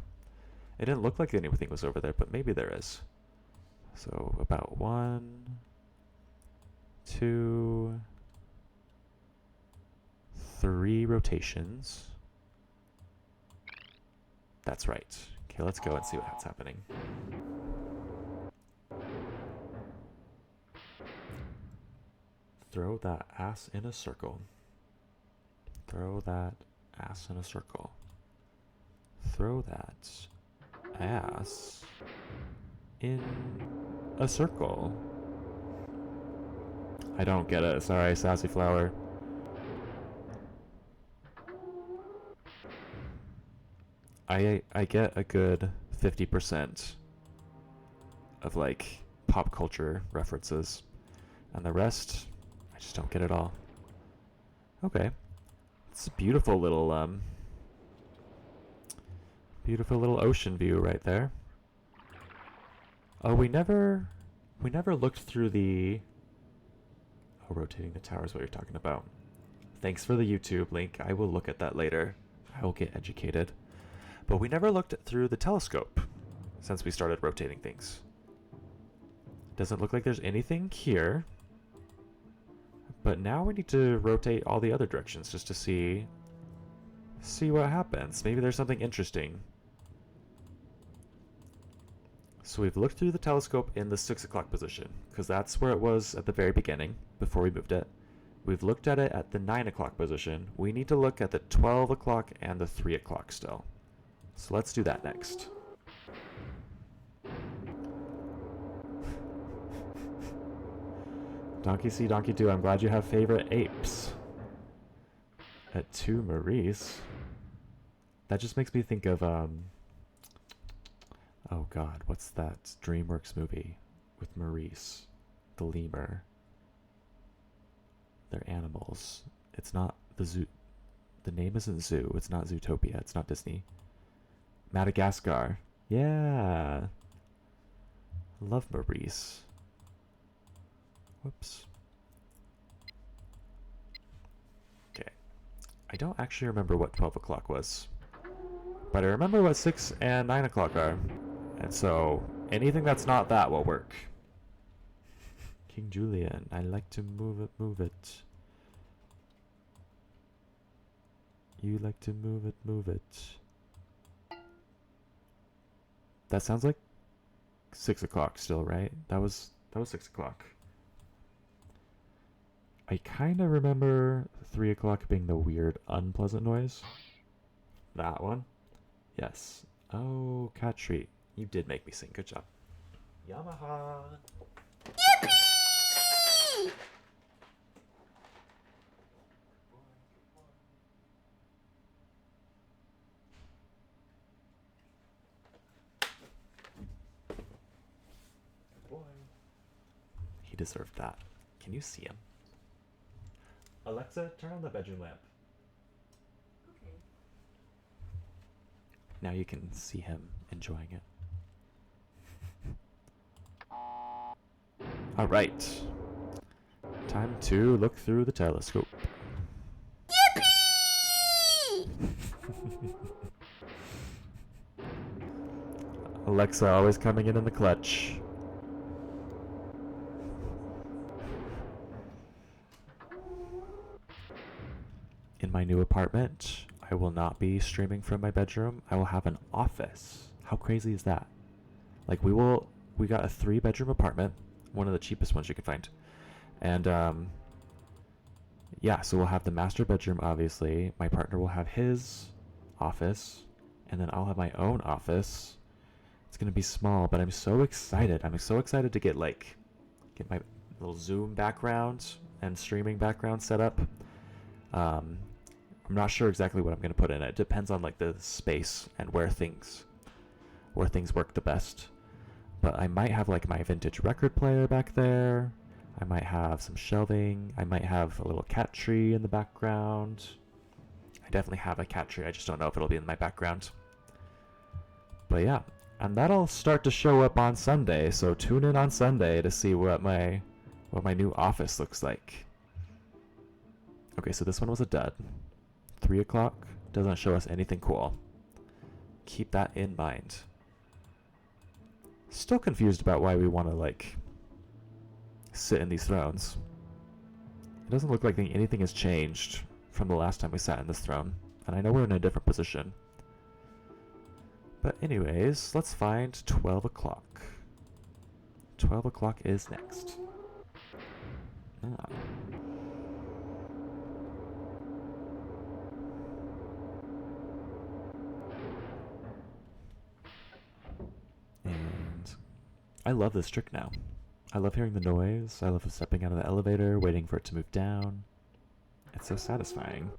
Speaker 1: It didn't look like anything was over there, but maybe there is. So about 1, 2, 3 rotations. That's right. Okay, let's go and see what's happening. Throw that ass in a circle. Throw that ass in a circle. Throw that ass in a circle. I don't get it. Sorry, Sassy Flower. I get a good 50% of like pop culture references, and the rest I just don't get it all. Okay. It's a beautiful little ocean view right there. Oh, we never looked through the... rotating the tower is what you're talking about. Thanks for the YouTube link. I will look at that later. I will get educated. But we never looked through the telescope since we started rotating things. Doesn't look like there's anything here. But now we need to rotate all the other directions just to see what happens. Maybe there's something interesting. So we've looked through the telescope in the 6 o'clock position, because that's where it was at the very beginning, before we moved it. We've looked at it at the 9 o'clock position. We need to look at the 12 o'clock and the 3 o'clock still. So let's do that next. Donkey see, Donkey do. I'm glad you have favorite apes. At 2 Maurice. That just makes me think of, oh god, what's that DreamWorks movie with Maurice, the lemur? They're animals. It's not the zoo. The name isn't Zoo. It's not Zootopia. It's not Disney. Madagascar. Yeah. Love Maurice. Whoops. Okay. I don't actually remember what 12 o'clock was. But I remember what 6 and 9 o'clock are. And so, anything that's not that will work. King Julian, I like to move it, move it. You like to move it, move it. That sounds like 6 o'clock still, right? That was 6 o'clock. I kind of remember 3 o'clock being the weird, unpleasant noise. That one. Yes. Oh, cat treat. You did make me sing. Good job. Yamaha.
Speaker 3: Yippee!
Speaker 1: Boy. He deserved that. Can you see him? Alexa, turn on the bedroom lamp.
Speaker 4: Okay.
Speaker 1: Now you can see him enjoying it. All right. Time to look through the telescope.
Speaker 3: Yippee!
Speaker 1: Alexa always coming in the clutch. In my new apartment, I will not be streaming from my bedroom. I will have an office. How crazy is that? Like we got a 3-bedroom apartment, one of the cheapest ones you can find. And yeah, so we'll have the master bedroom, obviously. My partner will have his office, and then I'll have my own office. It's gonna be small, but I'm so excited. I'm so excited to get my little Zoom background and streaming background set up. I'm not sure exactly what I'm gonna put in it. It depends on like the space and where things work the best. But I might have like my vintage record player back there. I might have some shelving. I might have a little cat tree in the background. I definitely have a cat tree. I just don't know if it'll be in my background. But yeah, and that'll start to show up on Sunday. So tune in on Sunday to see what my new office looks like. Okay, so this one was a dud. 3 o'clock doesn't show us anything cool. Keep that in mind. Still confused about why we want to like sit in these thrones. It doesn't look like anything has changed from the last time we sat in this throne, and I know we're in a different position. But anyways, let's find 12 o'clock. 12 o'clock is next. Ah. And I love this trick now. I love hearing the noise. I love stepping out of the elevator, waiting for it to move down. It's so satisfying.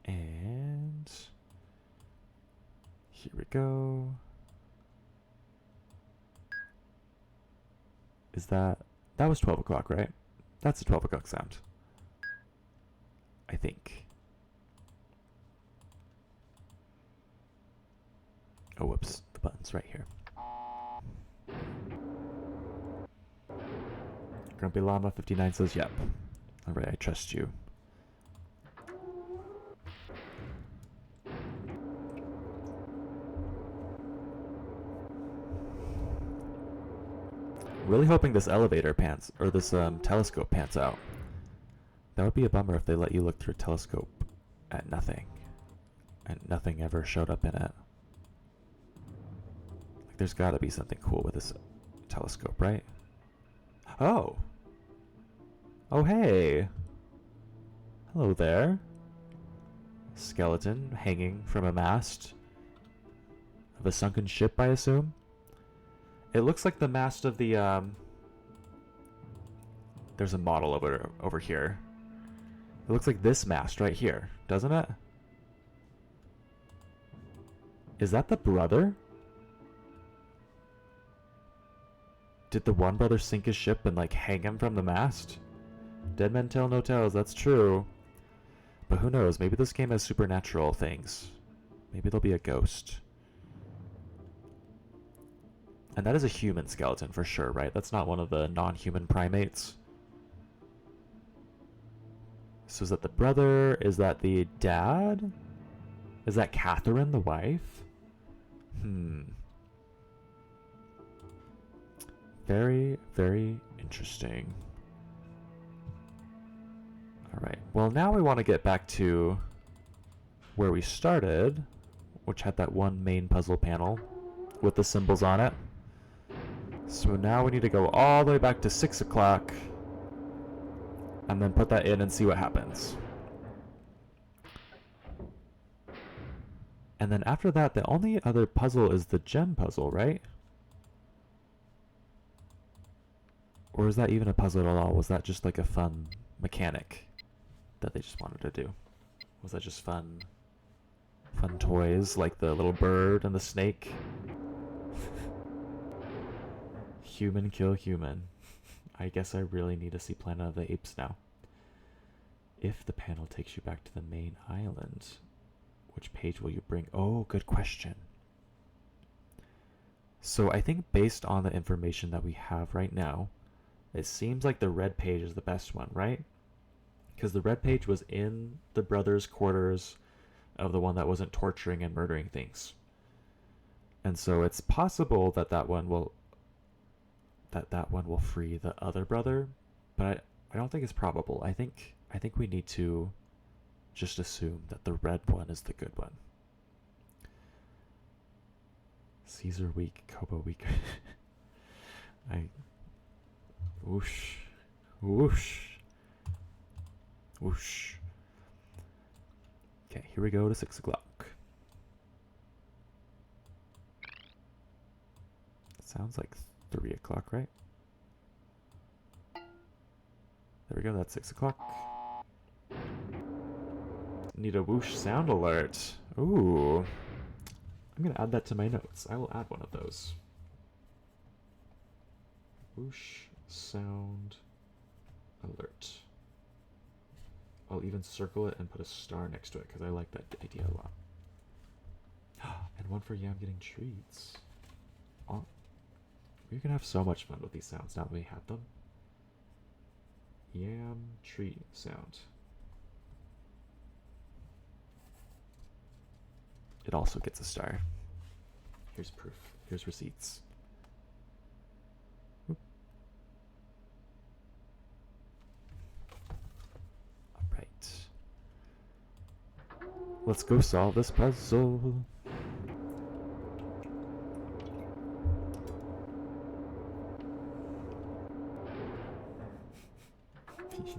Speaker 1: And here we go. That was 12 o'clock, right? That's a 12 o'clock sound. I think. Oh, whoops. The button's right here. Grumpy Llama 59 says yep. Alright, I trust you. Really hoping this elevator pans, or this telescope pans out. That would be a bummer if they let you look through a telescope at nothing, and nothing ever showed up in it. Like, there's gotta be something cool with this telescope, right? Oh! Oh, hey! Hello there. Skeleton hanging from a mast of a sunken ship, I assume? It looks like the mast of the, there's a model over here. It looks like this mast right here, doesn't it? Is that the brother? Did the one brother sink his ship and like hang him from the mast? Dead men tell no tales, that's true. But who knows, maybe this game has supernatural things. Maybe there'll be a ghost. And that is a human skeleton for sure, right? That's not one of the non-human primates. So is that the brother? Is that the dad? Is that Catherine, the wife? Very, very interesting. Alright, well now we want to get back to where we started, which had that one main puzzle panel with the symbols on it. So now we need to go all the way back to 6 o'clock and then put that in and see what happens. And then after that, the only other puzzle is the gem puzzle, right? Or is that even a puzzle at all? Was that just like a fun mechanic that they just wanted to do? Was that just fun toys like the little bird and the snake? Human kill human. I guess I really need to see Planet of the Apes now. If the panel takes you back to the main island, which page will you bring? Oh, good question. So I think based on the information that we have right now, it seems like the red page is the best one, right? Because the red page was in the brothers' quarters of the one that wasn't torturing and murdering things. And so it's possible that that one will free the other brother, but I don't think it's probable. I think we need to just assume that the red one is the good one. Caesar week, Kobo week. Whoosh, whoosh, whoosh. Okay, here we go to 6 o'clock. Sounds like 3 o'clock, right? There we go, that's 6 o'clock. Need a whoosh sound alert. Ooh. I'm gonna add that to my notes. I will add one of those. Whoosh sound alert. I'll even circle it and put a star next to it because I like that idea a lot. And one for Yam getting treats. Oh, we're gonna have so much fun with these sounds now that we have them. Yam tree sound. It also gets a star. Here's proof. Here's receipts. Oop. Alright. Let's go solve this puzzle.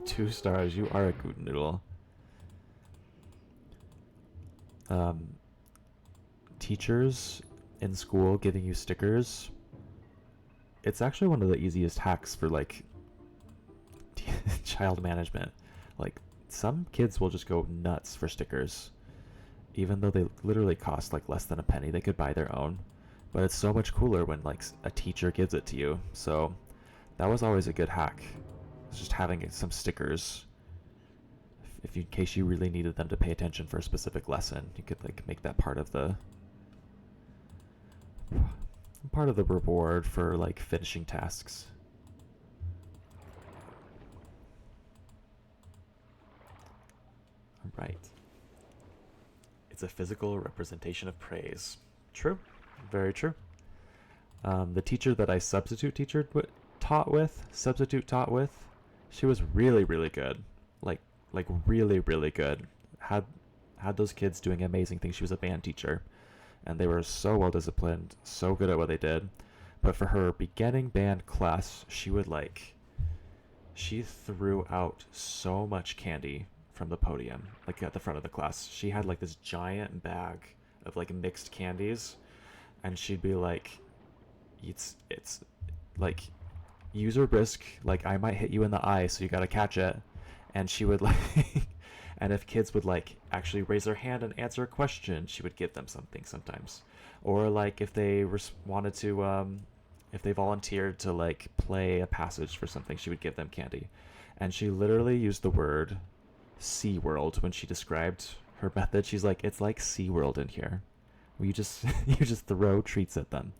Speaker 1: Two stars, you are a good noodle. Teachers in school giving you stickers. It's actually one of the easiest hacks for like child management. Like some kids will just go nuts for stickers, even though they literally cost like less than a penny. They could buy their own, but it's so much cooler when like a teacher gives it to you. So that was always a good hack. It's just having some stickers. If in case you really needed them to pay attention for a specific lesson, you could like make that part of the reward for like finishing tasks. Right. It's a physical representation of praise. True. Very true. The teacher that I substitute taught with, she was really, really good. Like really, really good. Had those kids doing amazing things. She was a band teacher, and they were so well disciplined, so good at what they did. But for her beginning band class, she threw out so much candy from the podium, like at the front of the class. She had like this giant bag of like mixed candies, and she'd be like, it's like user risk, like I might hit you in the eye, so you gotta catch it. And she would like and if kids would like actually raise their hand and answer a question, she would give them something sometimes. Or like if they wanted to if they volunteered to like play a passage for something, she would give them candy. And she literally used the word Sea World when she described her method. She's like, it's like Sea World in here. You just you just throw treats at them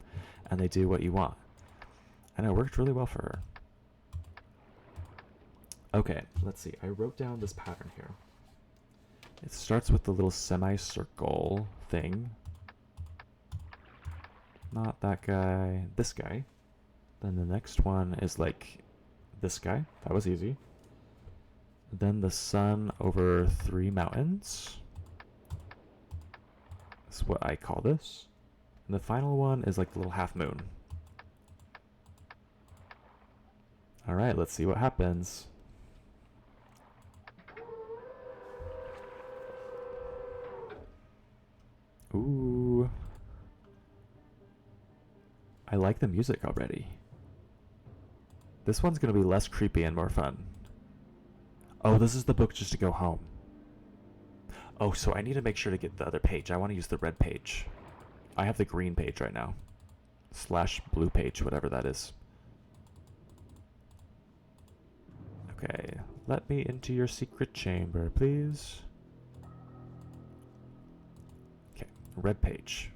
Speaker 1: and they do what you want. And it worked really well for her. Okay, let's see. I wrote down this pattern here. It starts with the little semicircle thing. Not that guy. This guy. Then the next one is like this guy. That was easy. Then the sun over 3 mountains. That's what I call this. And the final one is like the little half moon. Alright, let's see what happens. Ooh. I like the music already. This one's gonna be less creepy and more fun. Oh, this is the book just to go home. Oh, so I need to make sure to get the other page. I want to use the red page. I have the green page right now. / blue page, whatever that is. Okay, let me into your secret chamber, please. Okay, red page.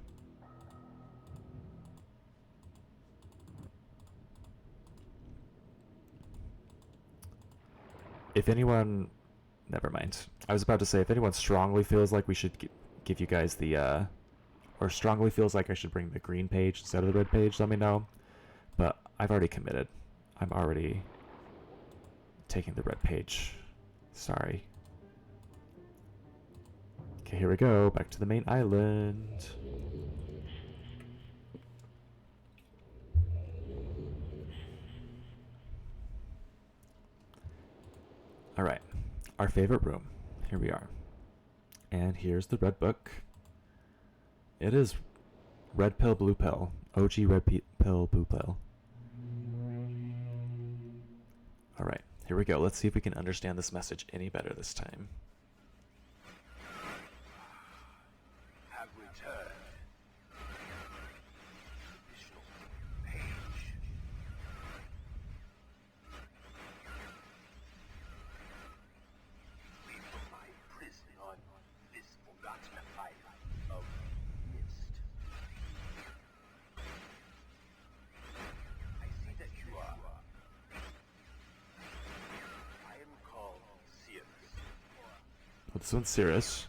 Speaker 1: If anyone... Never mind. I was about to say, if anyone strongly feels like we should give you guys the... or strongly feels like I should bring the green page instead of the red page, let me know. But I've already committed. I'm already taking the red page. Sorry. Okay, here we go. Back to the main island. Alright. Our favorite room. Here we are. And here's the red book. It is red pill, blue pill. OG red pill, blue pill. Alright, here we go. Let's see if we can understand this message any better this time.
Speaker 5: Have returned. Additional page. Flee from my prison on this forgotten island of Myst. I see that you are. I am called Sirius.
Speaker 1: Well, this one's serious.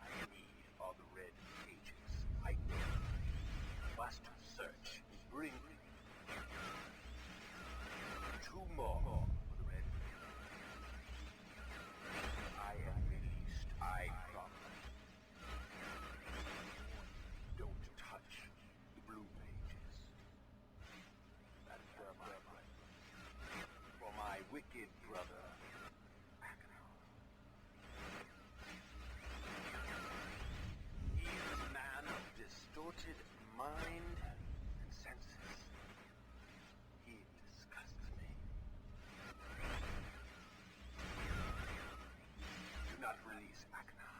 Speaker 5: I need all the red pages. I must search. Bring 2 more for the red. I am released. I promise. Don't touch the blue pages. That's for my wicked brother. He is a man of distorted mind and senses. He disgusts me. Do not release Akna.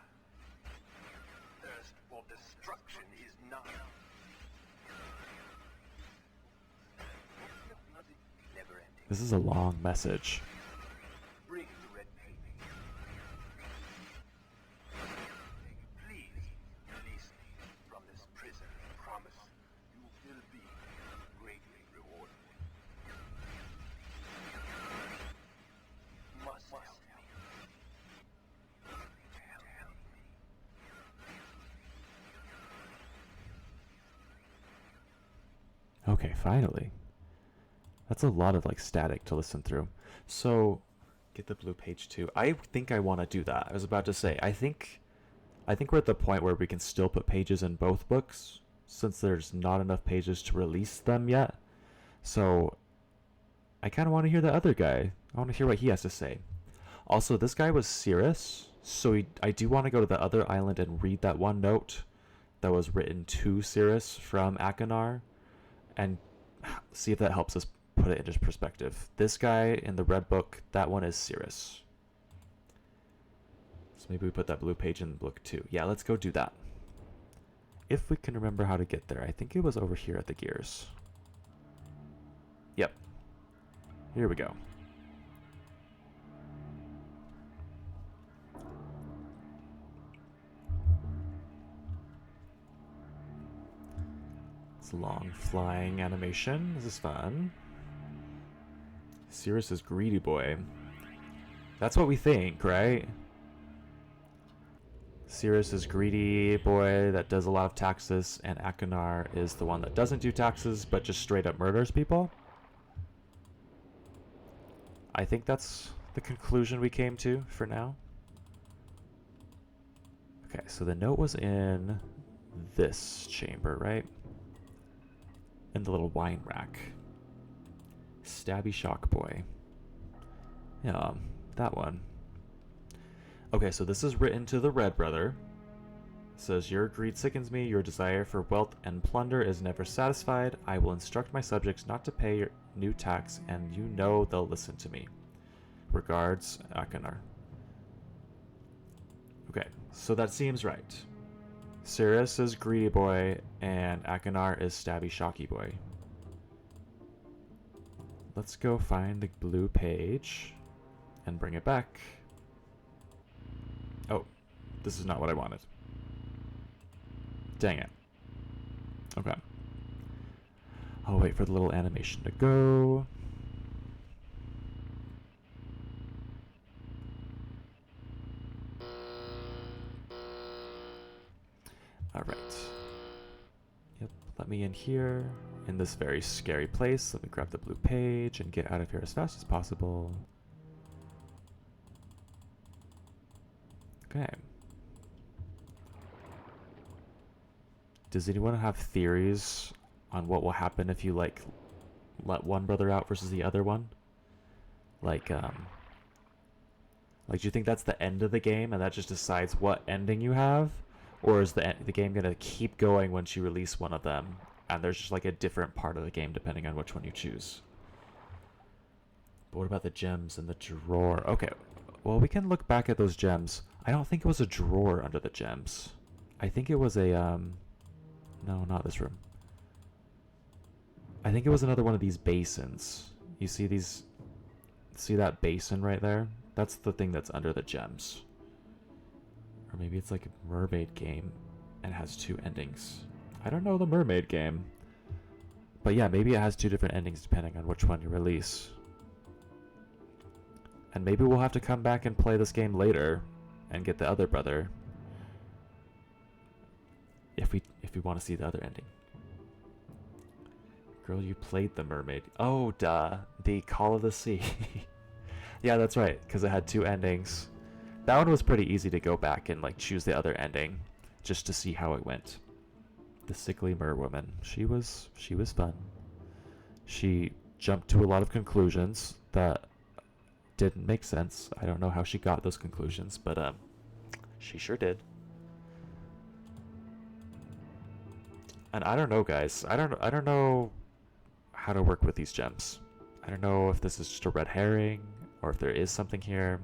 Speaker 5: Thirst for destruction is not. Never ending.
Speaker 1: This is a long message.
Speaker 5: Bring the red page. Please release me from this prison. Promise you will be greatly rewarded. Must help me.
Speaker 1: Okay, finally. That's a lot of like static to listen through. So, get the blue page too. I think I want to do that. I was about to say, I think we're at the point where we can still put pages in both books since there's not enough pages to release them yet. So, I kind of want to hear the other guy. I want to hear what he has to say. Also, this guy was Cirrus, so I do want to go to the other island and read that one note that was written to Cirrus from Akinar and see if that helps us put it into perspective. This guy in the red book, that one is Cirrus. So maybe we put that blue page in the book too. Yeah, let's go do that. If we can remember how to get there. I think it was over here at the gears. Yep. Here we go. It's a long flying animation. This is fun. Cirrus is greedy boy. That's what we think, right? Cirrus is greedy boy that does a lot of taxes, and Akinar is the one that doesn't do taxes but just straight up murders people. I think that's the conclusion we came to for now. Okay, so the note was in this chamber, right? In the little wine rack. Stabby shock boy. Yeah, that one. Okay, so this is written to the Red Brother. It says, your greed sickens me, your desire for wealth and plunder is never satisfied. I will instruct my subjects not to pay your new tax, and you know they'll listen to me. Regards, Akinar. Okay, so that seems right. Cirrus is greedy boy, and Akinar is stabby shocky boy. Let's go find the blue page and bring it back. Oh, this is not what I wanted. Dang it. Okay. I'll wait for the little animation to go. Alright. Yep, let me in here, in this very scary place. Let me grab the blue page and get out of here as fast as possible. Okay. Does anyone have theories on what will happen if you, like, let one brother out versus the other one? Like, do you think that's the end of the game and that just decides what ending you have? Or is the game going to keep going once you release one of them? And there's just like a different part of the game depending on which one you choose. But what about the gems in the drawer? Okay, well, we can look back at those gems. I don't think it was a drawer under the gems. I think it was a, no, not this room. I think it was another one of these basins. You see these, see that basin right there? That's the thing that's under the gems. Or maybe it's like a mermaid game and has two endings. I don't know the mermaid game. But yeah, maybe it has two different endings depending on which one you release. And maybe we'll have to come back and play this game later and get the other brother. If we want to see the other ending. Girl, you played the mermaid. Oh, duh. The Call of the Sea. Yeah, that's right, because it had two endings. That one was pretty easy to go back and like choose the other ending, just to see how it went. The sickly merwoman. She was fun. She jumped to a lot of conclusions that didn't make sense. I don't know how she got those conclusions, but she sure did. And I don't know, guys. I don't know how to work with these gems. I don't know if this is just a red herring or if there is something here.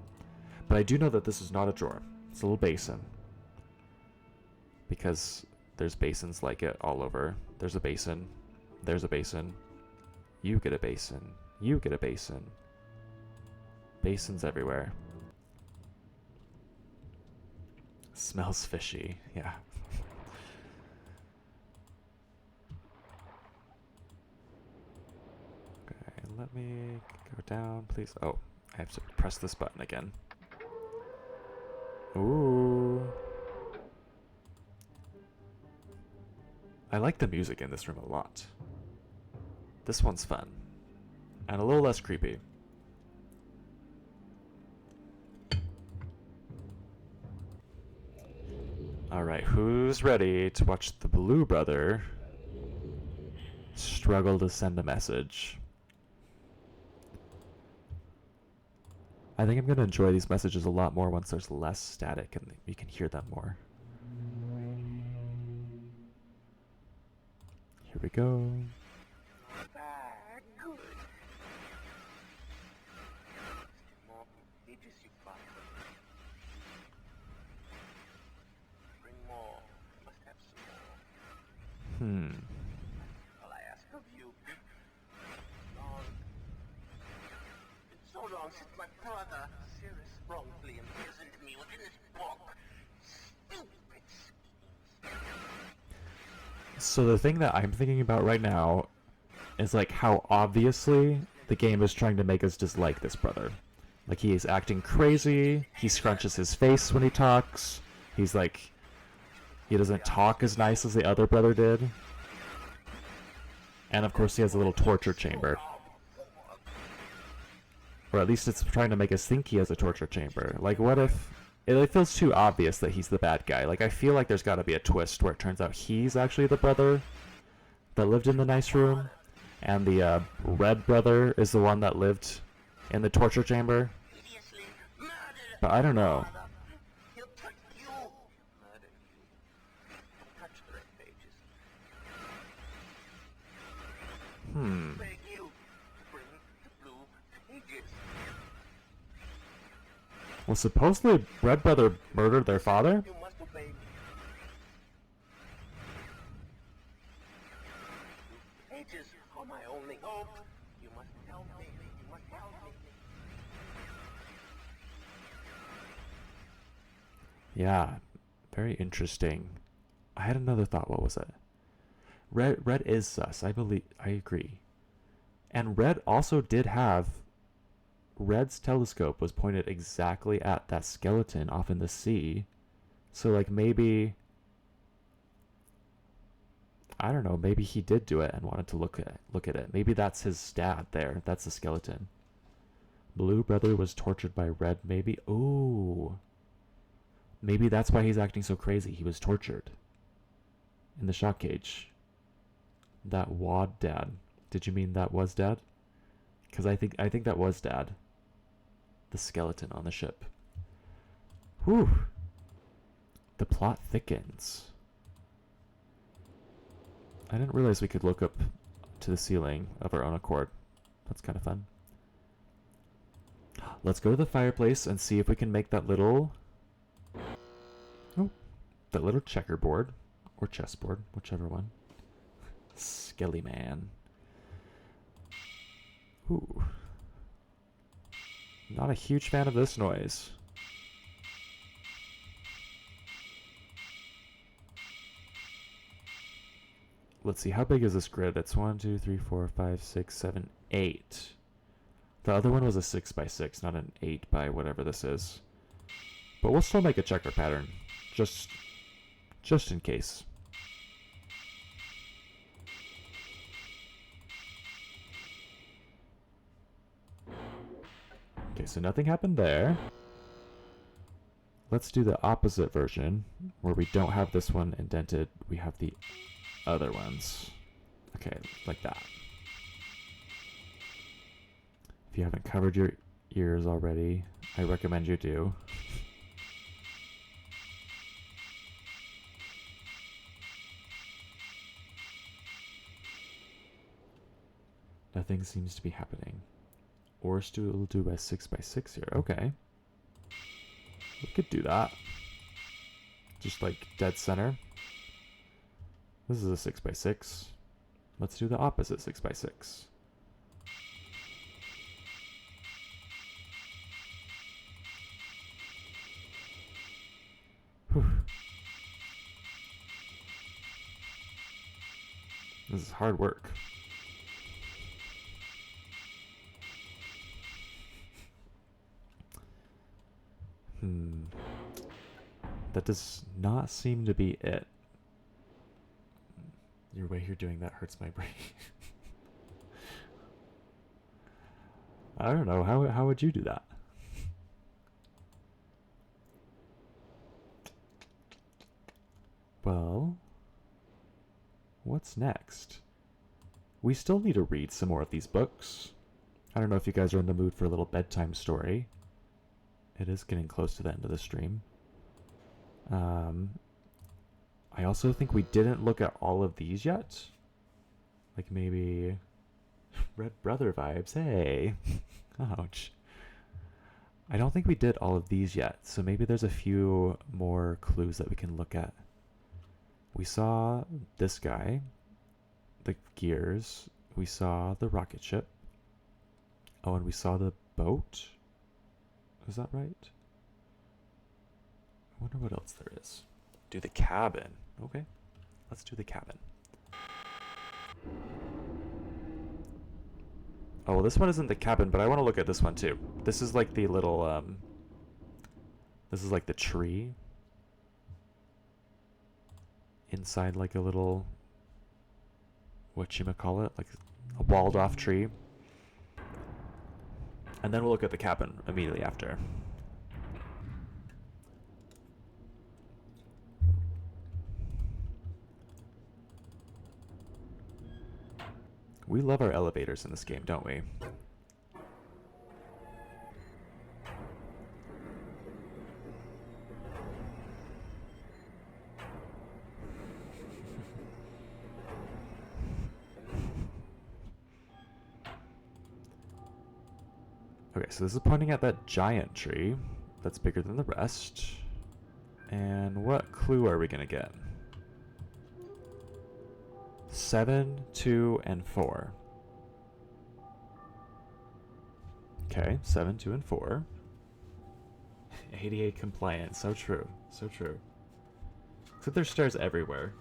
Speaker 1: But I do know that this is not a drawer. It's a little basin. Because there's basins like it all over. There's a basin. There's a basin. You get a basin. You get a basin. Basins everywhere. Smells fishy. Yeah. Okay, let me go down, please. Oh, I have to press this button again. Ooh. I like the music in this room a lot. This one's fun. And a little less creepy. Alright, who's ready to watch the blue brother struggle to send a message? I think I'm going to enjoy these messages a lot more once there's less static and we can hear them more. Here we go.
Speaker 5: Good. More pages you find. Bring more. Must have some more. All I ask of you. Long. It's so long since my brother, Sirius, wrongfully imprisoned me within this book. Stupid schemes.
Speaker 1: So the thing that I'm thinking about right now is like how obviously the game is trying to make us dislike this brother. Like he is acting crazy, he scrunches his face when he talks, he's like, he doesn't talk as nice as the other brother did. And of course he has a little torture chamber. Or at least it's trying to make us think he has a torture chamber. Like what if it feels too obvious that he's the bad guy? Like I feel like there's got to be a twist where it turns out he's actually the brother that lived in the nice room, and the red brother is the one that lived in the torture chamber. But I don't know.
Speaker 5: He'll touch you. Murder you. Don't touch the red pages. Beg you. Bring the blue pages.
Speaker 1: Well, supposedly red brother murdered their father?
Speaker 5: You must obey me. Pages are my only hope. You must help me. You must help me.
Speaker 1: Yeah, very interesting. I had another thought. What was it? Red is sus. I agree. And Red also did have... Red's telescope was pointed exactly at that skeleton off in the sea. So like maybe... I don't know, maybe he did do it and wanted to look at it. Maybe that's his dad there. That's the skeleton. Blue brother was tortured by Red, maybe? Ooh. Maybe that's why he's acting so crazy. He was tortured in the shock cage. That wad dad. Did you mean that was dad? Because I think that was dad. The skeleton on the ship. Whew. The plot thickens. I didn't realize we could look up to the ceiling of our own accord. That's kind of fun. Let's go to the fireplace and see if we can make that little... Oh, that little checkerboard. Or chessboard, whichever one. Skelly man. Ooh. Not a huge fan of this noise. Let's see, how big is this grid? It's 1, 2, 3, 4, 5, 6, 7, 8. The other one was a 6 by 6, not an 8 by whatever this is. But we'll still make a checker pattern. Just in case. Okay, so nothing happened there. Let's do the opposite version, where we don't have this one indented. We have the other ones. Okay, like that. If you haven't covered your ears already, I recommend you do. Nothing seems to be happening. Or we'll do a 6 by 6 here. Okay. We could do that. Just like dead center. This is a 6 by 6. Let's do the opposite 6 by 6. Whew. This is hard work. That does not seem to be it. Your way you're doing that hurts my brain. I don't know. How would you do that? Well, what's next? We still need to read some more of these books. I don't know if you guys are in the mood for a little bedtime story. It is getting close to the end of the stream. I also think we didn't look at all of these yet. Like maybe Red Brother vibes. Hey. Ouch. I don't think we did all of these yet, so maybe there's a few more clues that we can look at. We saw this guy, the gears. We saw the rocket ship. Oh, and we saw the boat. Is that right? I wonder what else there is. Do the cabin. Okay, let's do the cabin. Oh, well, this one isn't the cabin, but I want to look at this one too. This is like the little, this is like the tree. Inside like a little, whatchamacallit, like a walled off tree. And then we'll look at the cabin immediately after. We love our elevators in this game, don't we? Okay, so this is pointing at that giant tree that's bigger than the rest. And what clue are we gonna get? 7, 2, and 4. Okay, 7, 2, and 4. 88 compliant. So true. So true. Except there's stairs everywhere.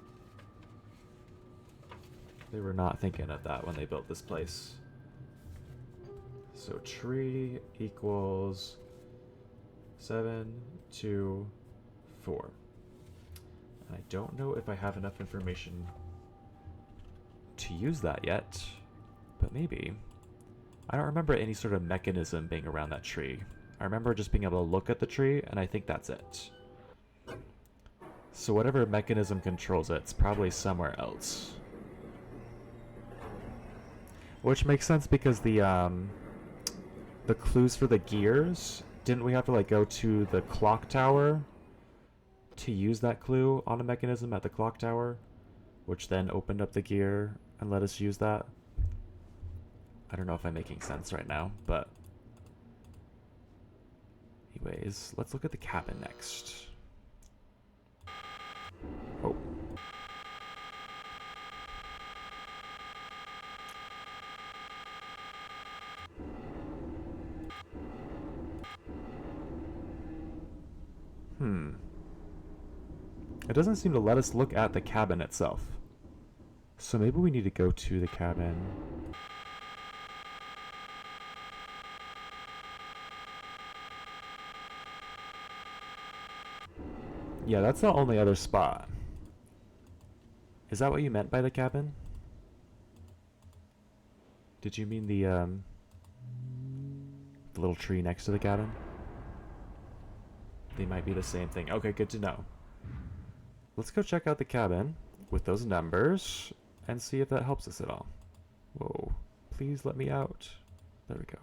Speaker 1: They were not thinking of that when they built this place. So tree equals 7, 2, 4. And I don't know if I have enough information to use that yet, but maybe. I don't remember any sort of mechanism being around that tree. I remember just being able to look at the tree, and I think that's it. So whatever mechanism controls it, it's probably somewhere else. Which makes sense because the clues for the gears, didn't we have to like go to the clock tower to use that clue on a mechanism at the clock tower, which then opened up the gear and let us use that? I don't know if I'm making sense right now, but anyways, let's look at the cabin next. Oh. It doesn't seem to let us look at the cabin itself. So maybe we need to go to the cabin. Yeah, that's the only other spot. Is that what you meant by the cabin? Did you mean the little tree next to the cabin? They might be the same thing. Okay, good to know. Let's go check out the cabin with those numbers and see if that helps us at all. Whoa, please let me out. There we go.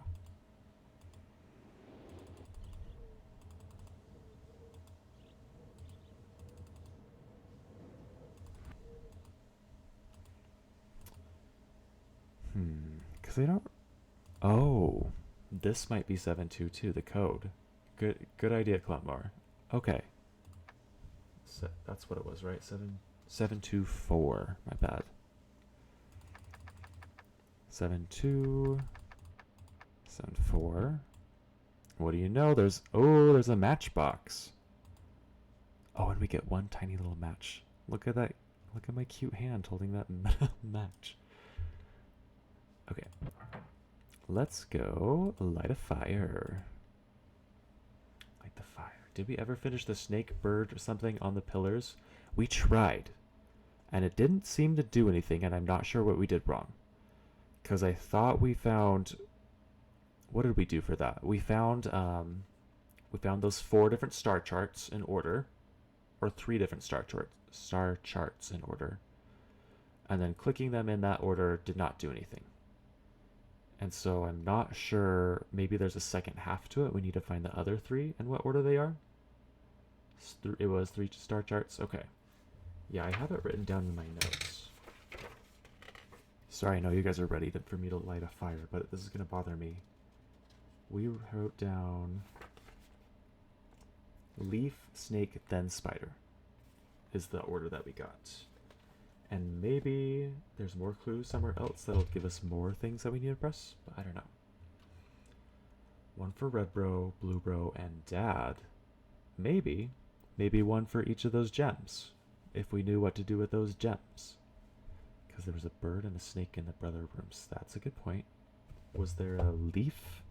Speaker 1: Because they don't... Oh, this might be 722, the code. Good idea, Clumpmore. Okay. So that's what it was, right? 724. My bad. 7274. What do you know? There's a matchbox. Oh, and we get one tiny little match. Look at that. Look at my cute hand holding that match. Okay. Let's go light a fire. Light the fire. Did we ever finish the snake bird or something on the pillars? We tried. And it didn't seem to do anything, and I'm not sure what we did wrong. Because I thought we found what did we do for that? We found those 4 different star charts in order, or 3 different star charts in order, and then clicking them in that order did not do anything. And so I'm not sure. Maybe there's a second half to it. We need to find the other 3 and what order they are. It was 3 star charts. Okay. Yeah, I have it written down in my notes. Sorry, I know you guys are ready for me to light a fire, but this is going to bother me. We wrote down leaf, snake, then spider is the order that we got. And maybe there's more clues somewhere else that'll give us more things that we need to press, but I don't know. 1 for red bro, blue bro, and dad. Maybe 1 for each of those gems, if we knew what to do with those gems. Because there was a bird and a snake in the brother rooms. That's a good point. Was there a leaf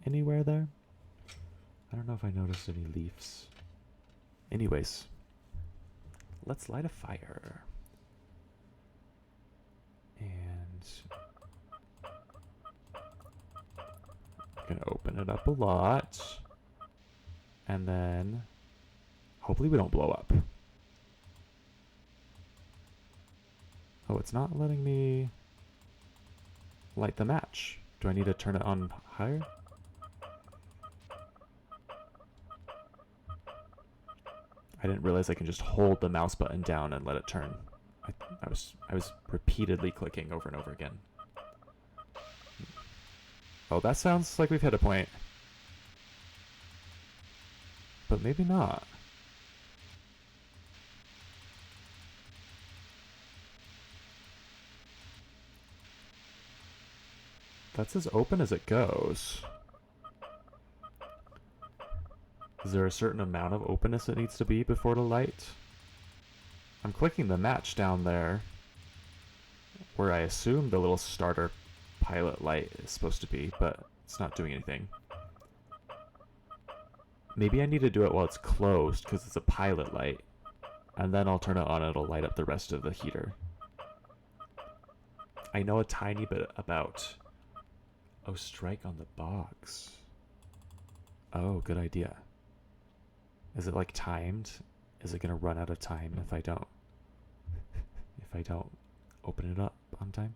Speaker 1: anywhere there? I don't know if I noticed any leaves. Anyways, let's light a fire. And I'm gonna open it up a lot. And then hopefully we don't blow up. Oh, it's not letting me light the match. Do I need to turn it on higher? I didn't realize I can just hold the mouse button down and let it turn. I was repeatedly clicking over and over again. Oh, that sounds like we've hit a point. But maybe not. That's as open as it goes. Is there a certain amount of openness it needs to be before the light? I'm clicking the match down there, where I assume the little starter pilot light is supposed to be, but it's not doing anything. Maybe I need to do it while it's closed, because it's a pilot light, and then I'll turn it on and it'll light up the rest of the heater. I know a tiny bit about... Oh, strike on the box. Oh, good idea. Is it like timed? Is it gonna run out of time if I don't open it up on time?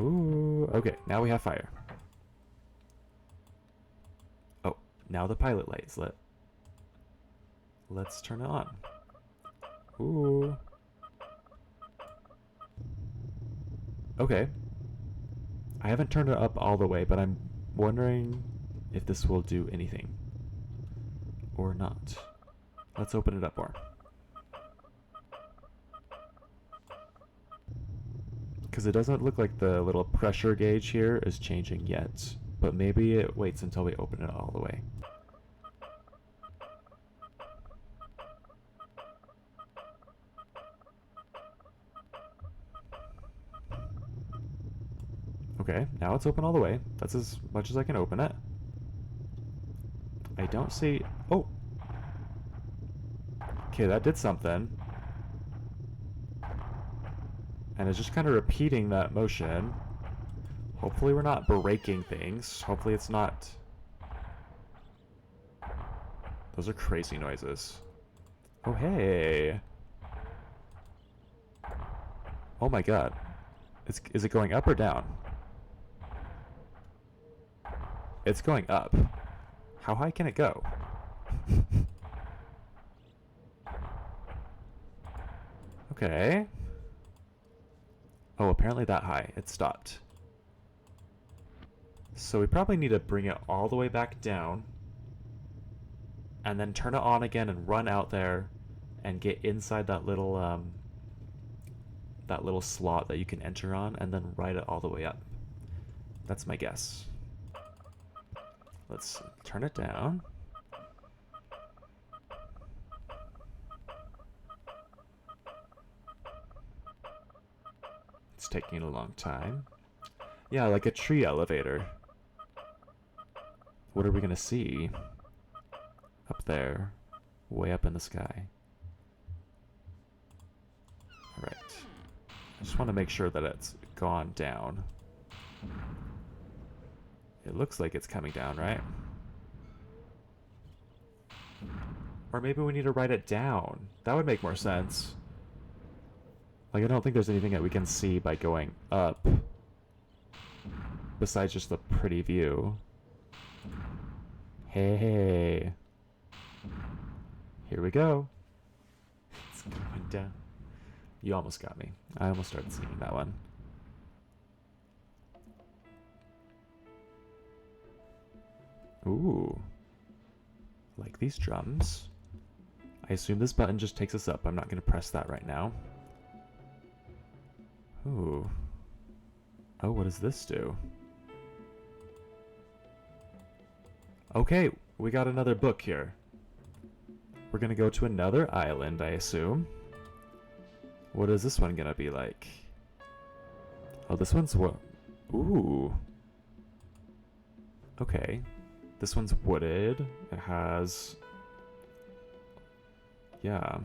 Speaker 1: Ooh, okay, now we have fire. Oh, now the pilot light is lit. Let's turn it on. Ooh. Okay. I haven't turned it up all the way, but I'm wondering if this will do anything. Or not. Let's open it up more. Because it doesn't look like the little pressure gauge here is changing yet. But maybe it waits until we open it all the way. Okay, now it's open all the way. That's as much as I can open it. I don't see... Oh! Okay, that did something. And it's just kind of repeating that motion. Hopefully we're not breaking things. Hopefully it's not... Those are crazy noises. Oh, hey! Oh my god. Is it going up or down? It's going up. How high can it go? Okay. Oh, apparently that high. It stopped. So we probably need to bring it all the way back down. And then turn it on again and run out there and get inside that little slot that you can enter on and then ride it all the way up. That's my guess. Let's turn it down. It's taking a long time. Yeah, like a tree elevator. What are we gonna see? Up there. Way up in the sky. Alright. I just want to make sure that it's gone down. It looks like it's coming down, right? Or maybe we need to write it down. That would make more sense. Like, I don't think there's anything that we can see by going up. Besides just the pretty view. Hey. Here we go. It's going down. You almost got me. I almost started singing that one. Ooh. Like these drums. I assume this button just takes us up. I'm not going to press that right now. Ooh. Oh, what does this do? Okay, we got another book here. We're going to go to another island, I assume. What is this one going to be like? Oh, this one's what? Ooh. Okay. This one's wooded. It has... Yeah.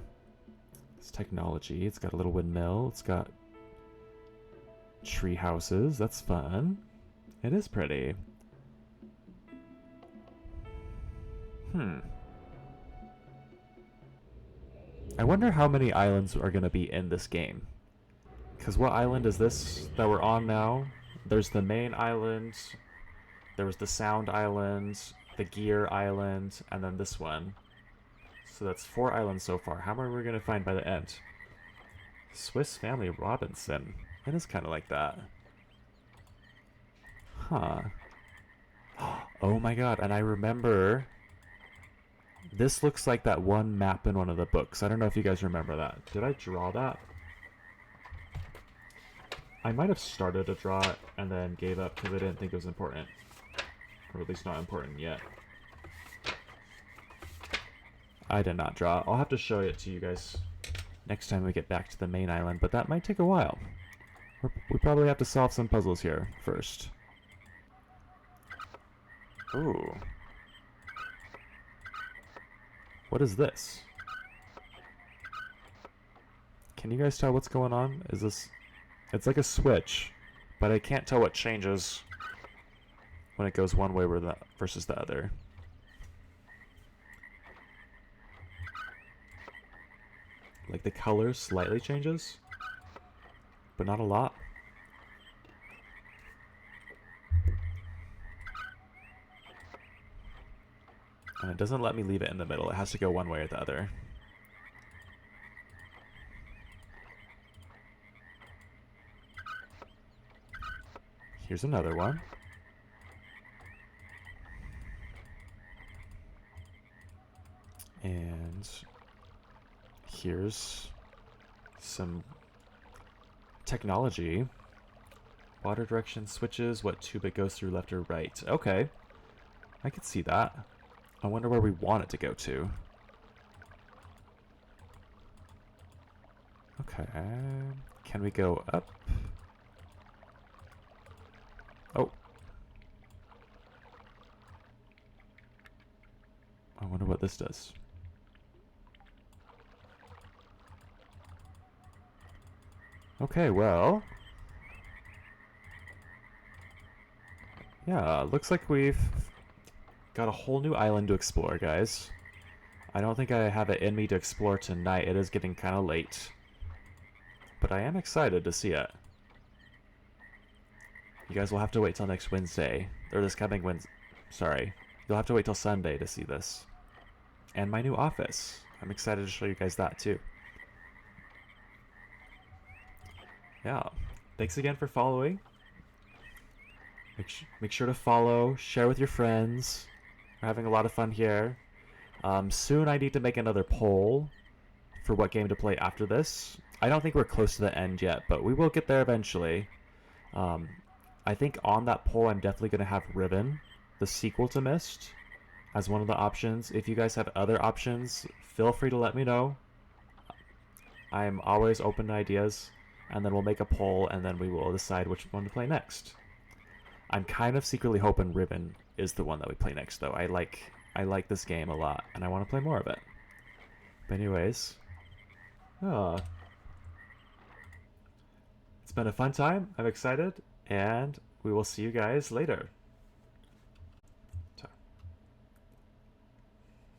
Speaker 1: It's technology. It's got a little windmill. It's got tree houses. That's fun. It is pretty. I wonder how many islands are going to be in this game. Because what island is this that we're on now? There's the main island. There was the sound island, the gear island, and then this one. So that's 4 islands so far. How many are we going to find by the end? Swiss Family Robinson. It is kind of like that. Huh. Oh my god, and I remember... This looks like that one map in one of the books. I don't know if you guys remember that. Did I draw that? I might have started to draw it and then gave up because I didn't think it was important. Or at least not important yet. I did not draw. I'll have to show it to you guys next time we get back to the main island, but that might take a while. We probably have to solve some puzzles here first. Ooh. What is this? Can you guys tell what's going on? Is this... It's like a switch, but I can't tell what changes when it goes one way versus the other. Like the color slightly changes, but not a lot. And it doesn't let me leave it in the middle. It has to go one way or the other. Here's another one. And here's some technology. Water direction switches, what tube it goes through, left or right. Okay. I could see that. I wonder where we want it to go to. Okay. Can we go up? Oh. I wonder what this does. Okay, well. Yeah, looks like we've got a whole new island to explore, guys. I don't think I have it in me to explore tonight. It is getting kind of late. But I am excited to see it. You guys will have to wait till next Wednesday. Or this coming Wednesday. Sorry. You'll have to wait till Sunday to see this. And my new office. I'm excited to show you guys that too. Yeah. Thanks again for following. Make sure to follow, share with your friends. We're having a lot of fun here. Soon I need to make another poll for what game to play after this. I don't think we're close to the end yet, but we will get there eventually. I think on that poll I'm definitely going to have Riven, the sequel to Myst, as one of the options. If you guys have other options, feel free to let me know. I'm always open to ideas, and then we'll make a poll, and then we will decide which one to play next. I'm kind of secretly hoping Riven is the one that we play next, though. I like this game a lot, and I want to play more of it. But anyways, it's been a fun time. I'm excited, and we will see you guys later.